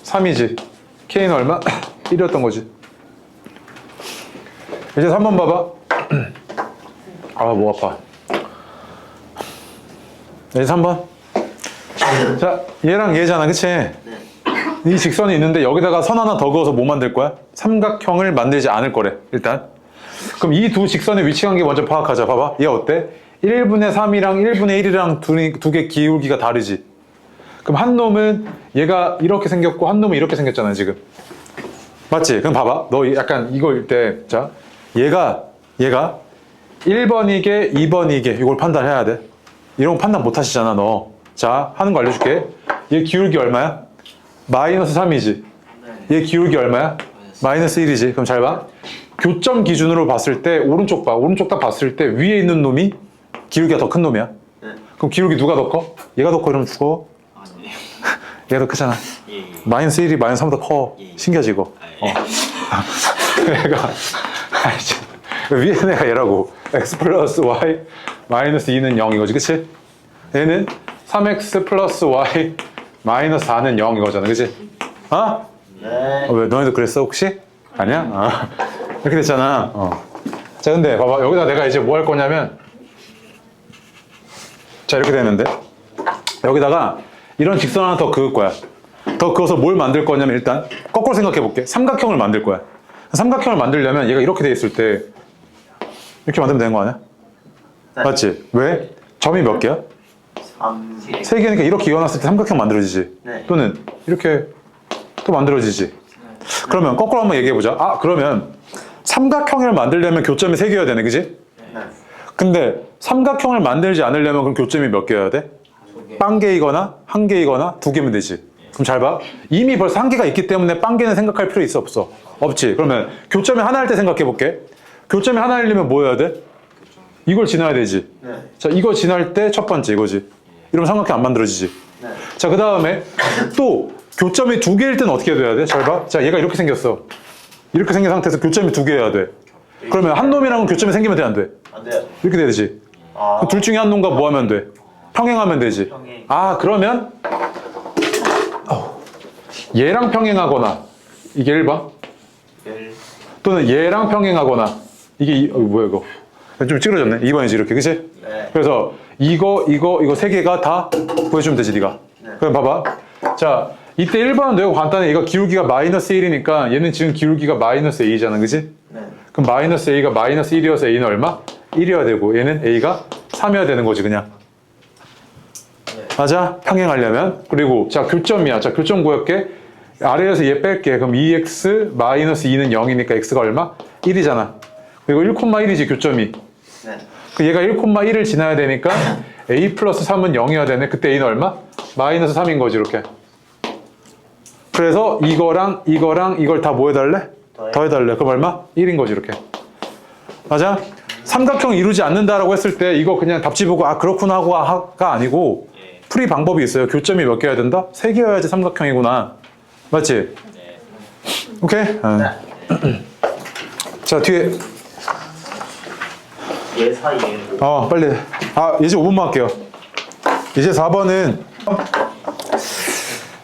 3이지. k는 얼마? 1이었던 거지. 이제 3번 봐봐. 목 아파. 이제 3번. 자, 얘랑 얘잖아. 그치? 이 직선이 있는데 여기다가 선 하나 더 그어서 뭐 만들 거야? 삼각형을 만들지 않을 거래. 일단 그럼 이 두 직선의 위치 관계 먼저 파악하자. 봐봐. 얘 어때? 1분의 3이랑 1분의 1이랑 두 개 기울기가 다르지. 그럼 한 놈은 얘가 이렇게 생겼고 한 놈은 이렇게 생겼잖아 지금. 맞지? 그럼 봐봐. 너 약간 이거일 때, 자, 얘가 1번이게 2번이게 이걸 판단해야 돼. 이런 거 판단 못 하시잖아 너. 자, 하는 거 알려줄게. 얘 기울기 얼마야? 마이너스 3이지. 얘 기울기 얼마야? 마이너스 1이지. 그럼 잘 봐. 교점 기준으로 봤을 때 오른쪽 봐. 오른쪽 딱 봤을 때 위에 있는 놈이 기울기가 더 큰 놈이야. 네. 그럼 기울기 누가 더 커? 얘가 더 커 이러면 죽어. 아니에요. 얘가 더 크잖아. 예. 마이너스 1이 마이너스 3보다 커. 신기하지고. 얘가 위에 애가 얘라고. x 플러스 y 마이너스 2는 0이거지. 그치? 얘는 3x 플러스 y 마이너스 4는 0 이거잖아. 그치? 어? 네. 왜 너희도 그랬어 혹시? 아니야? 이렇게 됐잖아. 자 근데 봐봐 여기다 내가 이제 뭐 할 거냐면 자 이렇게 되는데 여기다가 이런 직선 하나 더 그을 거야. 더 그어서 뭘 만들 거냐면 일단 거꾸로 생각해 볼게. 삼각형을 만들 거야. 삼각형을 만들려면 얘가 이렇게 돼 있을 때 이렇게 만들면 되는 거 아니야? 네. 맞지? 왜? 점이 몇 개야? 3. 세 개니까 이렇게 이어놨을 때 삼각형 만들어지지. 네. 또는 이렇게 또 만들어지지. 그러면 거꾸로 한번 얘기해 보자. 그러면 삼각형을 만들려면 교점이 세 개여야 되네, 그지? 네. 근데 삼각형을 만들지 않으려면 그럼 교점이 몇 개여야 돼? 빵 개이거나 한 개이거나 두 개면 되지. 그럼 잘 봐. 이미 벌써 한 개가 있기 때문에 빵 개는 생각할 필요 있어 없어? 없지. 그러면 교점이 하나일 때 생각해 볼게. 교점이 하나이려면 뭐 해야 돼? 이걸 지나야 되지. 네. 자, 이거 지날 때 첫 번째 이거지. 이러면 삼각형 안 만들어지지. 네. 자, 그 다음에 또 교점이 두 개일 때는 어떻게 돼야 돼? 잘 봐. 자, 얘가 이렇게 생겼어. 이렇게 생긴 상태에서 교점이 두 개여야 돼. 그러면 한 놈이랑은 교점이 생기면 돼, 안 돼? 안 돼요. 이렇게 돼야 되지. 아. 둘 중에 한 놈과 뭐 하면 돼? 평행하면 되지. 평행. 그러면 얘랑 평행하거나 이게 1번 1. 또는 얘랑 평행하거나 이게 뭐야 이거 좀 찌그러졌네. 2번이지 이렇게 그치? 네. 그래서 이거 세 개가 다 구해주면 되지 네가. 네. 그럼 봐봐. 자 이때 1번은 되게 간단해. 얘가 기울기가 마이너스 1이니까 얘는 지금 기울기가 마이너스 A잖아 그치? 네. 그럼 마이너스 A가 마이너스 1이어서 A는 얼마? 1이어야 되고 얘는 A가 3이어야 되는 거지 그냥. 네. 맞아? 평행하려면. 그리고 자 교점이야. 자 교점 구할게. 아래에서 얘 뺄게. 그럼 2x 마이너스 2는 0이니까 x가 얼마? 1이잖아. 그리고 1,1이지 교점이. 네. 그 얘가 1,1을 지나야 되니까 a 플러스 3은 0이어야 되네. 그때 a는 얼마? 마이너스 3인 거지 이렇게. 그래서 이거랑 이걸 다 뭐 해달래? 더해달래. 그럼 얼마? 1인 거지 이렇게. 맞아? 삼각형 이루지 않는다라고 했을 때 이거 그냥 답지 보고 그렇구나 하고가 아니고 풀이 방법이 있어요. 교점이 몇 개여야 된다? 3개여야지 삼각형이구나. 맞지? 네. 오케이? 자 뒤에 얘 사이에. 빨리 이제 5번만 할게요. 이제 4번은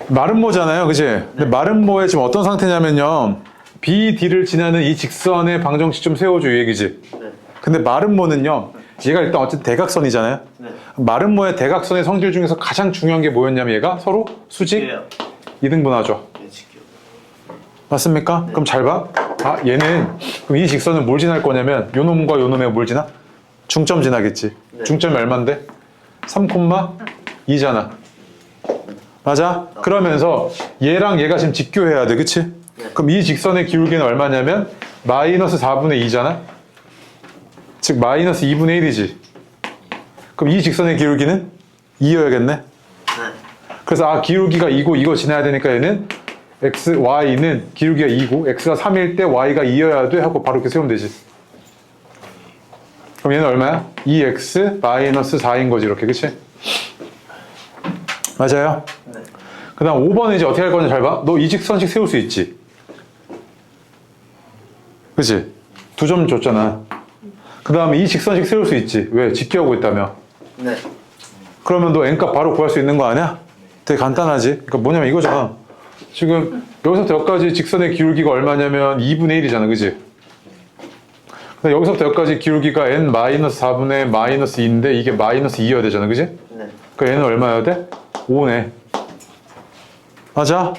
마름모잖아요 그치? 근데 마름모에 지금 어떤 상태냐면요 BD를 지나는 이 직선의 방정식 좀 세워줘 이 얘기지. 네. 근데 마름모는요 얘가 일단 어쨌든 대각선이잖아요. 네. 마름모의 대각선의 성질 중에서 가장 중요한 게 뭐였냐면 얘가 서로 수직 예요. 이등분하죠. 예, 지켜. 맞습니까? 그럼 잘 봐. 얘는 그럼 이 직선은 뭘 지날 거냐면 요 놈과 요 놈에 뭘 지나? 중점 지나겠지. 네. 중점이 얼만데? 3,2잖아. 맞아? 그러면서 얘랑 얘가 지금 직교해야 돼. 그치? 네. 그럼 이 직선의 기울기는 얼마냐면 마이너스 4분의 2잖아. 즉 마이너스 2분의 1이지. 그럼 이 직선의 기울기는 2여야겠네. 네. 그래서 기울기가 2고 이거 지나야 되니까 얘는 x, y는 기울기가 2고 x가 3일 때 y가 2여야 돼 하고 바로 이렇게 세우면 되지. 그럼 얘는 얼마야? 2x 마이너스 4인 거지 이렇게. 그치? 맞아요? 네. 그 다음 5번은 이제 어떻게 할 거냐 잘 봐. 너 이 직선씩 세울 수 있지? 그치? 2점 줬잖아. 그 다음에 이 직선씩 세울 수 있지. 왜? 직교하고 있다며. 네. 그러면 너 n값 바로 구할 수 있는 거 아니야? 되게 간단하지. 그러니까 뭐냐면 이거잖아. 지금 여기서부터 여기까지 직선의 기울기가 얼마냐면 2분의 1이잖아. 그지? 근데 여기서부터 여기까지 기울기가 n-4분의 마이너스 2인데 이게 마이너스 2여야 되잖아. 그지? 네. 그러니까 얘는 얼마여야 돼? 5네. 맞아?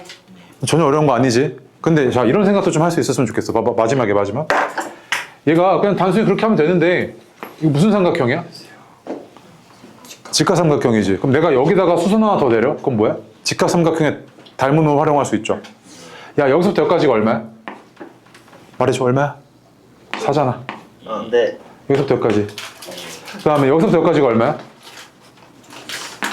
전혀 어려운 거 아니지? 근데 자 이런 생각도 좀 할 수 있었으면 좋겠어. 봐봐. 마지막. 얘가 그냥 단순히 그렇게 하면 되는데 이거 무슨 삼각형이야? 직각삼각형이지. 그럼 내가 여기다가 수선 하나 더 내려? 그럼 뭐야? 직각삼각형의 닮음을 활용할 수 있죠. 야, 여기서부터 여기까지가 얼마야? 말해줘, 얼마야? 4잖아. 네. 여기서부터 여기까지. 그 다음에 여기서부터 여기까지가 얼마야?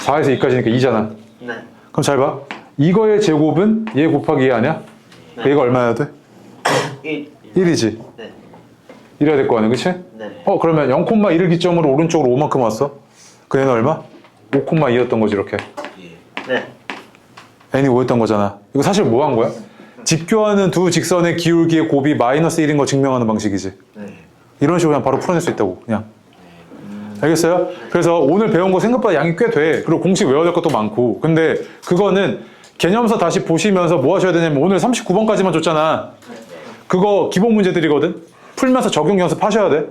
4에서 2까지니까 2잖아. 네. 그럼 잘 봐. 이거의 제곱은 얘 곱하기 얘 아니야? 네. 얘가 얼마여야 돼? 1. 1이지. 네. 이래야 될 거 아니야, 그치? 네. 그러면 0,1을 기점으로 오른쪽으로 5만큼 왔어? 그 얘는 얼마? 5,2였던 거지, 이렇게. 네. n이 5였던 거잖아. 이거 사실 뭐 한 거야? 집교하는 두 직선의 기울기의 곱이 마이너스 1인 거 증명하는 방식이지. 네. 이런 식으로 그냥 바로 풀어낼 수 있다고, 그냥. 알겠어요? 그래서 오늘 배운 거 생각보다 양이 꽤 돼. 그리고 공식 외워야 될 것도 많고. 근데 그거는 개념서 다시 보시면서 뭐 하셔야 되냐면 오늘 39번까지만 줬잖아. 그거 기본 문제들이거든? 풀면서 적용 연습 하셔야 돼.